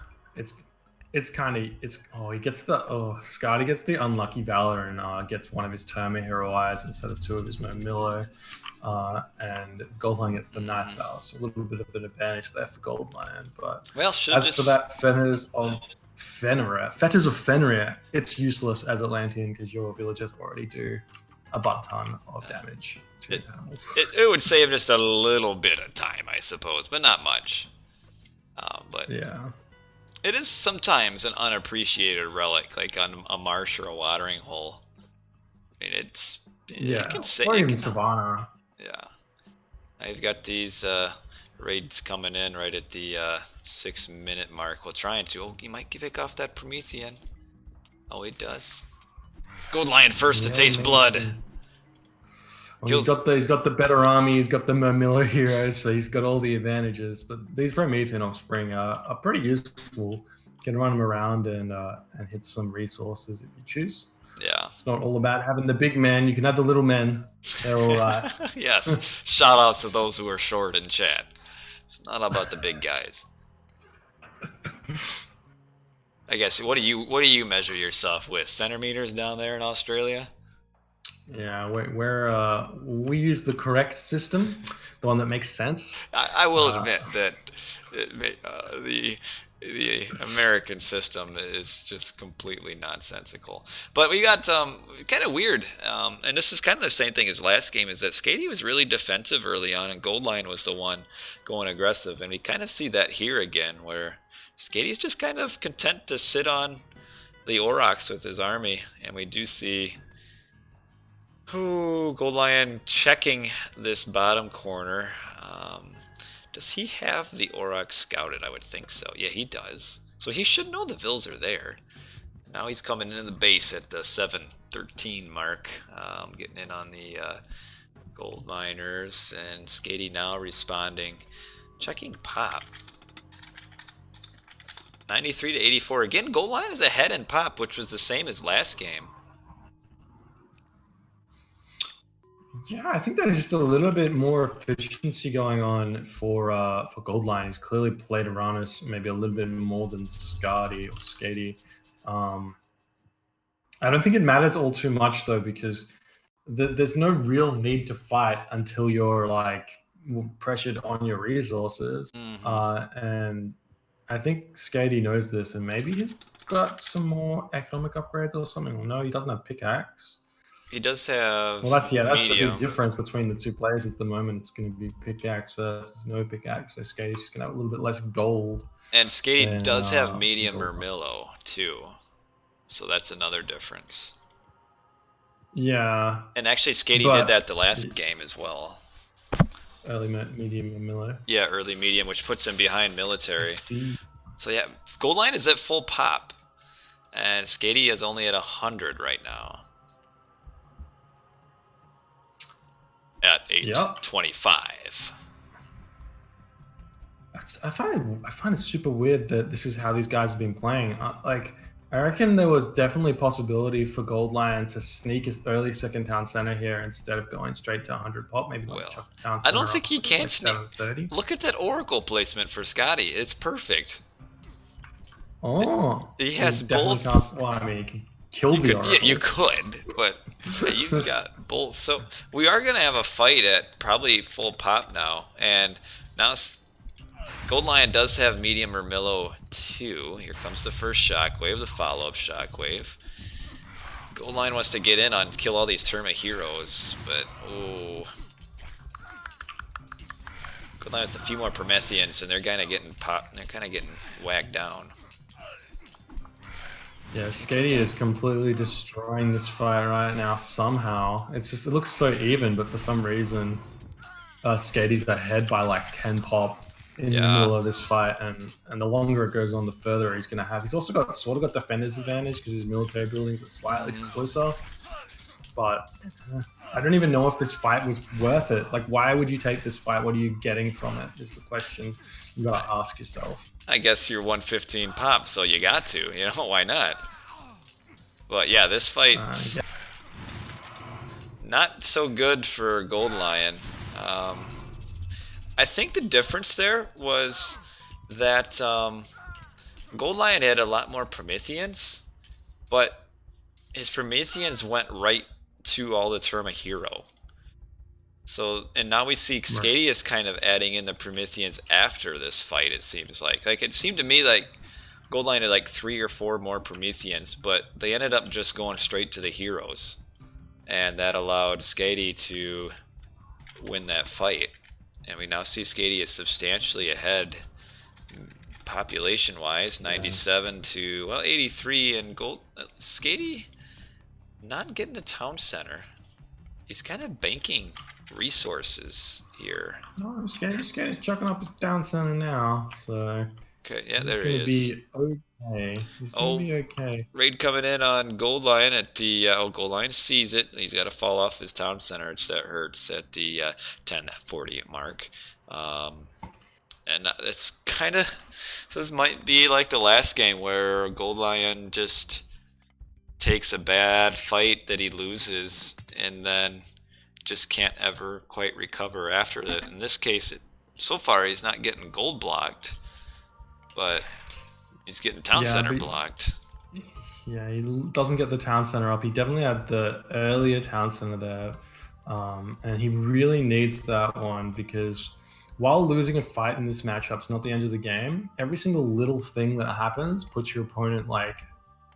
Skady gets the unlucky Valor and gets one of his Terma Hero Eyes instead of 2 of his Mermillo. And g0ldlion gets the nice Valor, so a little bit of an advantage there for g0ldlion. But for that Fetters of Fenrir, it's useless as Atlantean because your villagers already do a butt ton of damage to animals. It would save just a little bit of time, I suppose, but not much. But yeah. It is sometimes an unappreciated relic, like on a marsh or a watering hole. I mean, it can say, or even Savannah. Yeah. Now you've got these raids coming in right at the 6-minute mark. Well, trying to. Oh, he might pick off that Promethean. Oh, he does. g0ldlion first to taste blood. Well, he's got the better army, he's got the Mermillo heroes, so he's got all the advantages. But these Promethean offspring are pretty useful. You can run them around and hit some resources if you choose. Yeah. It's not all about having the big men. You can have the little men. They're all right. Yes. Shout outs to those who are short in chat. It's not about the big guys. I guess what do you measure yourself with? Centimeters down there in Australia? Yeah, we use the correct system, the one that makes sense. I will admit that the American system is just completely nonsensical. But we got kind of weird, and this is kind of the same thing as last game, is that Skady was really defensive early on, and g0ldlion was the one going aggressive. And we kind of see that here again, where Skady's just kind of content to sit on the Aurochs with his army, and we do see g0ldlion checking this bottom corner. Does he have the Aurochs scouted? I would think so. Yeah, he does. So he should know the Vils are there. Now he's coming into the base at the 7:13 mark, getting in on the gold miners, and Skady now responding, checking pop. 93 to 84. Again, g0ldlion is ahead in pop, which was the same as last game. Yeah, I think there's just a little bit more efficiency going on for g0ldlion. He's clearly played Oranos maybe a little bit more than Skady. I don't think it matters all too much though, because there's no real need to fight until you're like pressured on your resources. And I think Skady knows this, and maybe he's got some more economic upgrades or something. Well, no, he doesn't have pickaxe. He does have Well, that's the medium. big difference between the two players at the moment. It's going to be pickaxe versus no pickaxe. So Skady's just going to have a little bit less gold And Skady than does have medium or gold. Milo too, so that's another difference. Yeah, And actually, Skady did but that the last game as well. early medium and Miller. Yeah, early medium, which puts him behind I military. see. So yeah, G0ldlion is at full pop, and Skady is only at 100 right now. At 825. I find it super weird that this is how these guys have been playing. Like, I reckon there was definitely a possibility for g0ldlion to sneak his early second town center here instead of going straight to 100 pop. Maybe like chuck the town I center don't think up he can like sneak. 730. Look at that Oracle placement for Skady. It's perfect. Oh, he has both. Well, I mean, he can kill the Oracle. Yeah, you could, but you've got both. So we are gonna have a fight at probably full pop now, and now g0ldlion does have medium or Milo too. Here comes the first shockwave, the follow-up shockwave. g0ldlion wants to get in on kill all these Terma heroes, but oh, g0ldlion with a few more Prometheans, and they're kind of getting popped. They're kind of getting whacked down. Yeah, Skady is completely destroying this fight right now somehow. It's just, it looks so even, but for some reason, Skady's ahead by like 10 pop in the middle of this fight, and the longer it goes on, the further he's going to have. He's also got sort of got defender's advantage because his military buildings are slightly closer. But I don't even know if this fight was worth it. Like, why would you take this fight? What are you getting from it? Is the question you got to ask yourself. I guess you're 115 pop, so you got to. You know, why not? But yeah, this fight, Yeah. not so good for g0ldlion. I think the difference there was that g0ldlion had a lot more Prometheans, but his Prometheans went right to all the Terma hero. So, and now we see Skady is kind of adding in the Prometheans after this fight, it seems like. Like, it seemed to me like g0ldlion had like 3 or 4 more Prometheans, but they ended up just going straight to the heroes. And that allowed Skady to win that fight. And we now see Skady is substantially ahead population-wise, 97 to, well, 83, and Skady not getting a town center. He's kind of banking resources here. No, Skady's chucking up his down center now, so okay, yeah, there he is. He's gonna be okay. He's gonna be okay. Raid coming in on g0ldlion at the g0ldlion sees it. He's got to fall off his town center, which that hurts at the 1040 mark. And it's kind of, this might be like the last game where g0ldlion just takes a bad fight that he loses and then just can't ever quite recover after that. In this case, so far he's not getting gold blocked, but he's getting town center blocked. Yeah, he doesn't get the town center up. He definitely had the earlier town center there, and he really needs that one because while losing a fight in this matchup is not the end of the game, every single little thing that happens puts your opponent like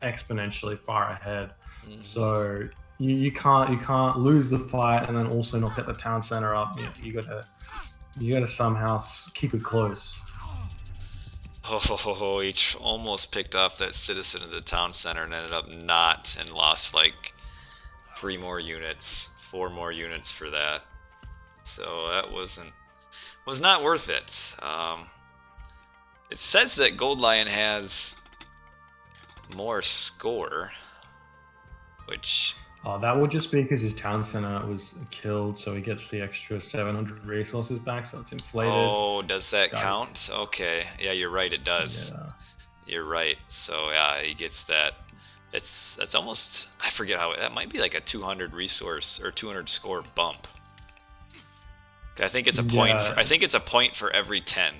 exponentially far ahead. So you can't lose the fight and then also not get the town center up. You gotta somehow keep it close. Oh, he almost picked off that citizen of the town center and ended up not, and lost like 3 more units, 4 more units for that. So that was not worth it. It says that g0ldlion has more score, which that would just be because his town center was killed, so he gets the extra 700 resources back, so it's inflated. Oh, does that count? Okay, yeah, you're right, it does. Yeah. You're right. So yeah, he gets that. That's almost, I forget how, that might be like a 200 resource or 200 score bump. I think it's a point. I think it's a point for every 10.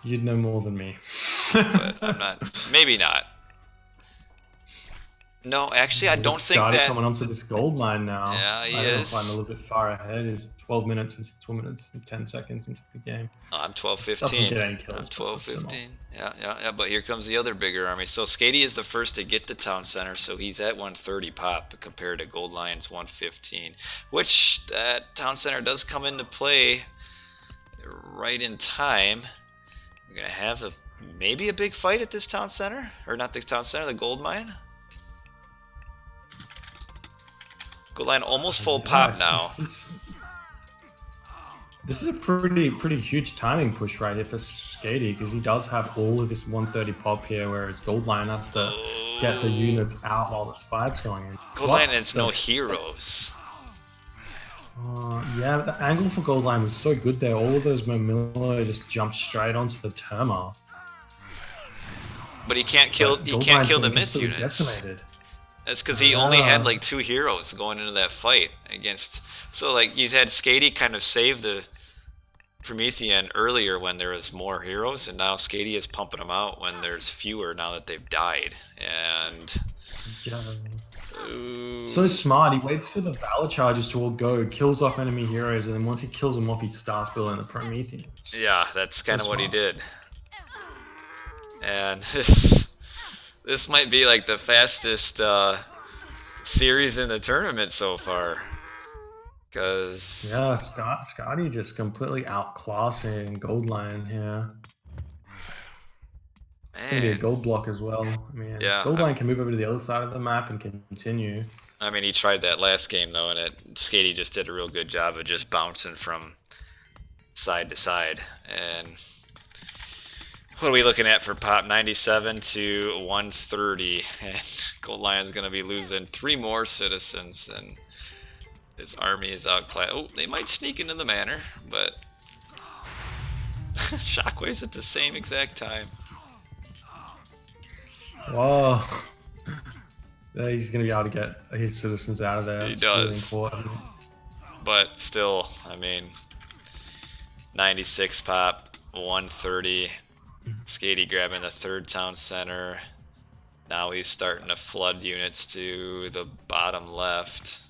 You'd know more than me. But I'm not. Maybe not. No, actually, I Look at don't think Skady that. coming onto this gold mine now. Yeah, he I don't know if I'm a is. little bit far ahead. It's 12 minutes and 12 minutes and 10 seconds into the game. I'm Doesn't 12-15. get any I'm kills, but puts them off. 12-15. Yeah. But here comes the other bigger army. So Skady is the first to get to town center, so he's at 130 pop compared to g0ldlion's 115. Which that town center does come into play right in time. We're gonna have maybe a big fight at this town center, or not the town center, the gold mine. g0ldlion almost full pop now. This is a pretty huge timing push right here for Skady, because he does have all of this 130 pop here, whereas g0ldlion has to get the units out while this fight's going in. g0ldlion has no heroes. Yeah, but the angle for g0ldlion was so good there. All of those Murmillo just jumped straight onto the Terma. But he can't kill. He can't kill the myth units. Decimated. That's because he only had like 2 heroes going into that fight against. So like you had Skady kind of save the Promethean earlier when there was more heroes, and now Skady is pumping them out when there's fewer now that they've died. And so smart. He waits for the Valor charges to all go, kills off enemy heroes, and then once he kills them off, he starts building the Prometheans. Yeah, that's kind of what he did. And this might be like the fastest series in the tournament so far. Cause yeah, Skady just completely outclassing g0ldlion here. It's gonna be a gold block as well. I mean, yeah, g0ldlion can move over to the other side of the map and continue. I mean, he tried that last game though, and Skady just did a real good job of just bouncing from side to side. And what are we looking at for pop? 97 to 130, and g0ldlion's gonna be losing 3 more citizens, and his army is outclassed. Oh, they might sneak into the manor, but shockwaves at the same exact time. Whoa. He's going to be able to get his citizens out of there. He does. Really important. But still, I mean, 96 pop, 130. Skady grabbing the 3rd town center. Now he's starting to flood units to the bottom left.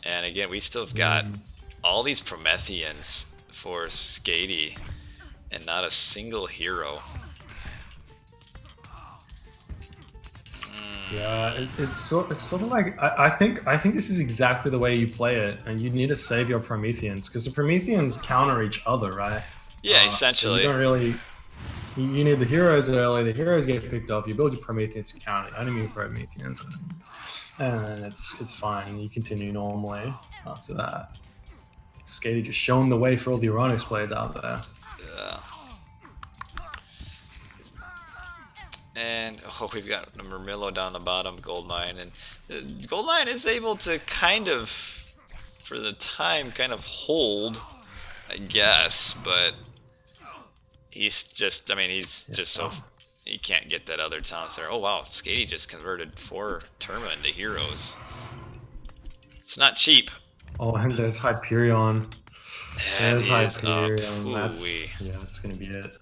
And again, we still have got all these Prometheans for Skady, and not a single hero. Yeah, it's sort of like I think this is exactly the way you play it, and you need to save your Prometheans because the Prometheans counter each other, right? Yeah, essentially. So you don't really. You need the heroes early. The heroes get picked off. You build your Prometheans to counter enemy Prometheans, and then it's fine. You continue normally after that. Skady just showing the way for all the Oranos players out there. Yeah. And oh, we've got the Murmillo down the bottom, g0ldlion, and g0ldlion is able to kind of, for the time, kind of hold, I guess, but he's just, I mean, he's just so, he can't get that other town center. Oh wow, Skady just converted 4 Terma into heroes. It's not cheap. Oh, and there's Hyperion. There's Hyperion. That's gonna be it.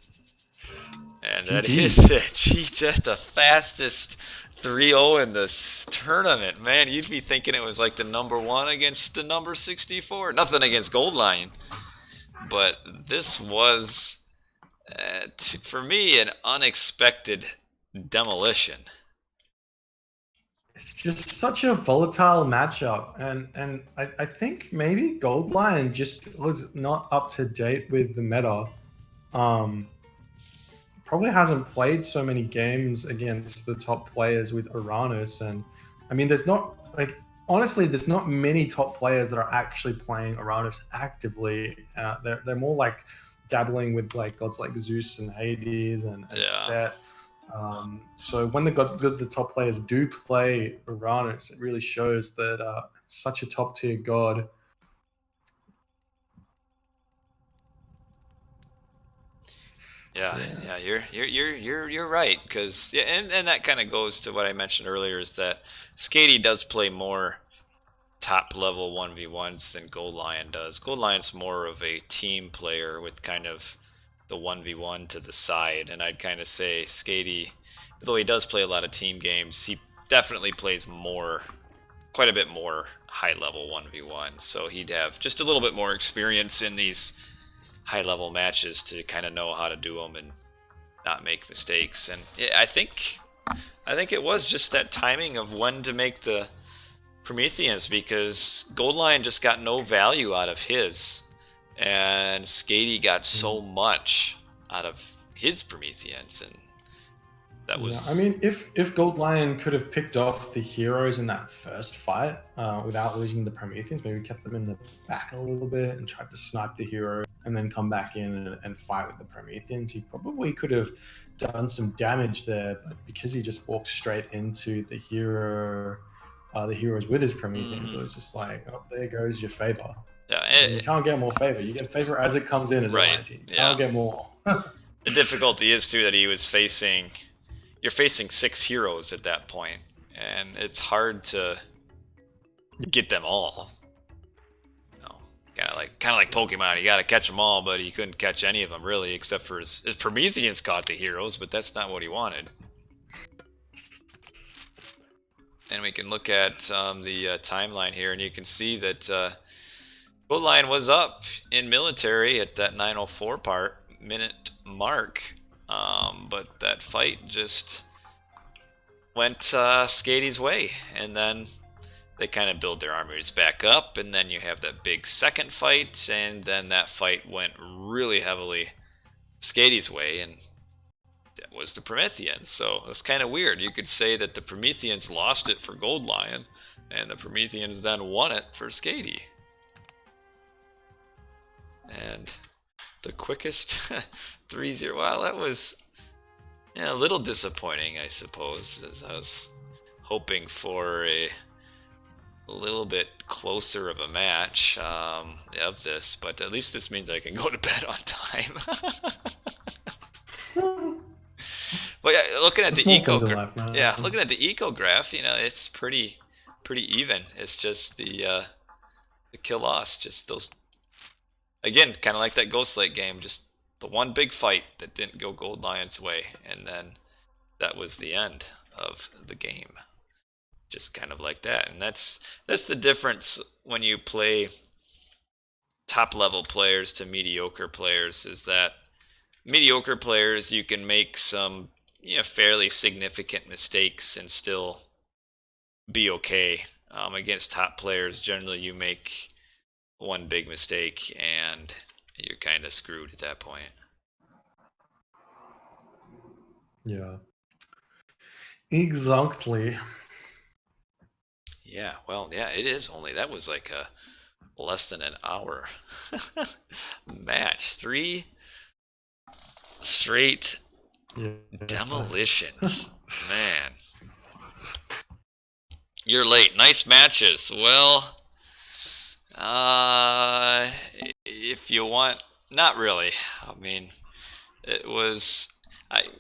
And that is it. That's the fastest 3-0 in this tournament. Man, you'd be thinking it was like the number 1 against the number 64. Nothing against g0ldlion. But this was, for me, an unexpected demolition. It's just such a volatile matchup. And I think maybe g0ldlion just was not up to date with the meta. Probably hasn't played so many games against the top players with Oranos, and I mean, there's not honestly, there's not many top players that are actually playing Oranos actively. They're more like dabbling with like gods like Zeus and Hades and Set. So when the top players do play Oranos, it really shows that such a top tier god. Yeah, you're right, because and that kind of goes to what I mentioned earlier, is that Skady does play more top level 1v1s than g0ldlion does. g0ldlion's more of a team player with kind of the 1v1 to the side, and I'd kind of say Skady, though he does play a lot of team games, he definitely plays quite a bit more high-level 1v1, so he'd have just a little bit more experience in these high-level matches to kind of know how to do them and not make mistakes. And yeah, I think it was just that timing of when to make the Prometheans, because g0ldlion just got no value out of his, and Skady got so much out of his Prometheans, and that was... Yeah, I mean, if g0ldlion could have picked off the heroes in that first fight without losing the Prometheans, maybe kept them in the back a little bit and tried to snipe the hero and then come back in and fight with the Prometheans, he probably could have done some damage there. But because he just walked straight into the heroes with his Prometheans, it was just like, oh, there goes your favor. Yeah, and you can't get more favor. You get favor as it comes in as a line team. You can't get more. The difficulty is too that he was facing... You're facing 6 heroes at that point, and it's hard to get them all. You know, kind of like Pokemon, you gotta catch them all, but he couldn't catch any of them really, except for his Prometheans caught the heroes, but that's not what he wanted. And we can look at the timeline here, and you can see that g0ldlion was up in military at that 9:04 minute mark. But that fight just went Skady's way, and then they kind of build their armies back up, and then you have that big second fight, and then that fight went really heavily Skady's way, and that was the Prometheans. So it was kind of weird. You could say that the Prometheans lost it for g0ldlion, and the Prometheans then won it for Skady. And the quickest 3-0. Well, that was a little disappointing, I suppose, as I was hoping for a little bit closer of a match of this, but at least this means I can go to bed on time. But yeah, looking at the looking at the eco graph, you know, it's pretty even. It's just the kill loss, just those. Again, kind of like that Ghostlight game, just the one big fight that didn't go g0ldlion's way, and then that was the end of the game. Just kind of like that. And that's the difference when you play top level players to mediocre players, is that mediocre players, you can make some, you know, fairly significant mistakes and still be okay. Against top players, generally you make one big mistake and you're kind of screwed at that point. Yeah. Exactly. Yeah, well, yeah, it is only, that was like a less than an hour match. 3 straight demolitions. Man. You're late. Nice matches. Well, if you want, not really. I mean, it was,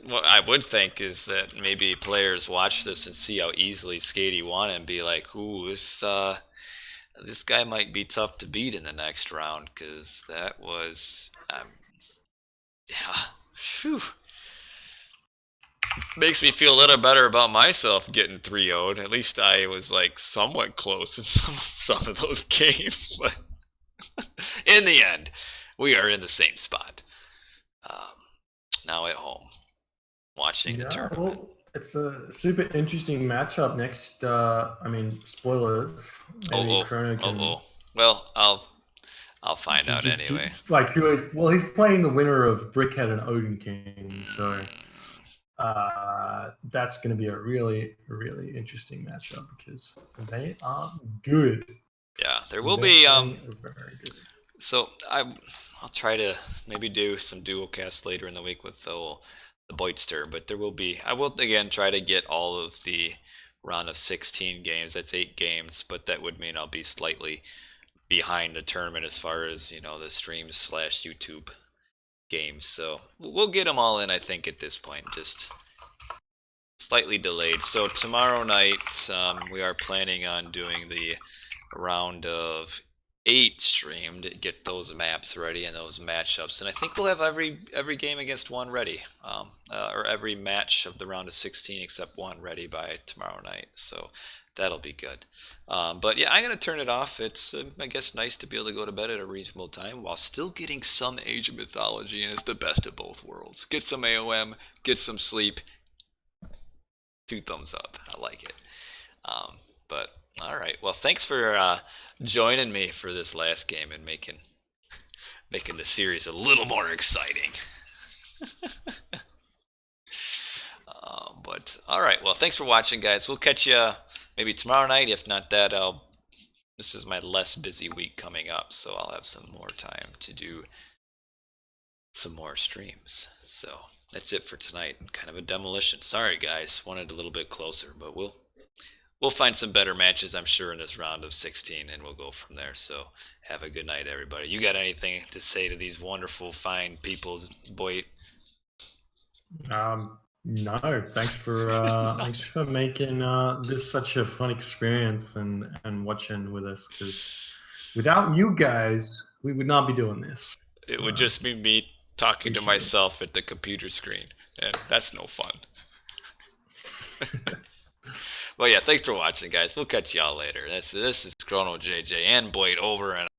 what I would think is that maybe players watch this and see how easily Skady won and be like, ooh, this guy might be tough to beat in the next round, because that was, yeah, phew. Makes me feel a little better about myself getting 3-0'd. At least I was like somewhat close in some of those games, but in the end, we are in the same spot. Now at home, watching the tournament. Well, it's a super interesting matchup next. I mean, spoilers. Maybe Chrono can... Well, I'll find out anyway. Like who is? Well, he's playing the winner of Brickhead and Odin King, so that's going to be a really, really interesting matchup because they are good. Yeah, there will be. Very good. So I'll try to maybe do some dual casts later in the week with the BoItster, but there will be. I will again try to get all of the round of 16 games. That's 8 games, but that would mean I'll be slightly behind the tournament as far as, you know, the streams / YouTube games. So we'll get them all in, I think, at this point. Just slightly delayed. So tomorrow night we are planning on doing the round of 8 stream to get those maps ready and those matchups, and I think we'll have every game against one ready, or every match of the round of 16 except one ready by tomorrow night. So that'll be good. But yeah, I'm gonna turn it off. It's I guess nice to be able to go to bed at a reasonable time while still getting some Age of Mythology, and it's the best of both worlds. Get some AOM, get some sleep. 2 thumbs up. I like it. But all right. Well, thanks for joining me for this last game and making the series a little more exciting. But all right. Well, thanks for watching, guys. We'll catch you maybe tomorrow night. If not that, this is my less busy week coming up, so I'll have some more time to do some more streams. So that's it for tonight. Kind of a demolition. Sorry, guys. Wanted a little bit closer, but we'll find some better matches, I'm sure, in this round of 16, and we'll go from there. So have a good night, everybody. You got anything to say to these wonderful, fine people, BoIt? No, thanks for making this such a fun experience and watching with us, because without you guys, we would not be doing this. It would just be me talking to myself at the computer screen, and that's no fun. Well, yeah, thanks for watching, guys. We'll catch y'all later. This is Chrono JJ and BoIt over and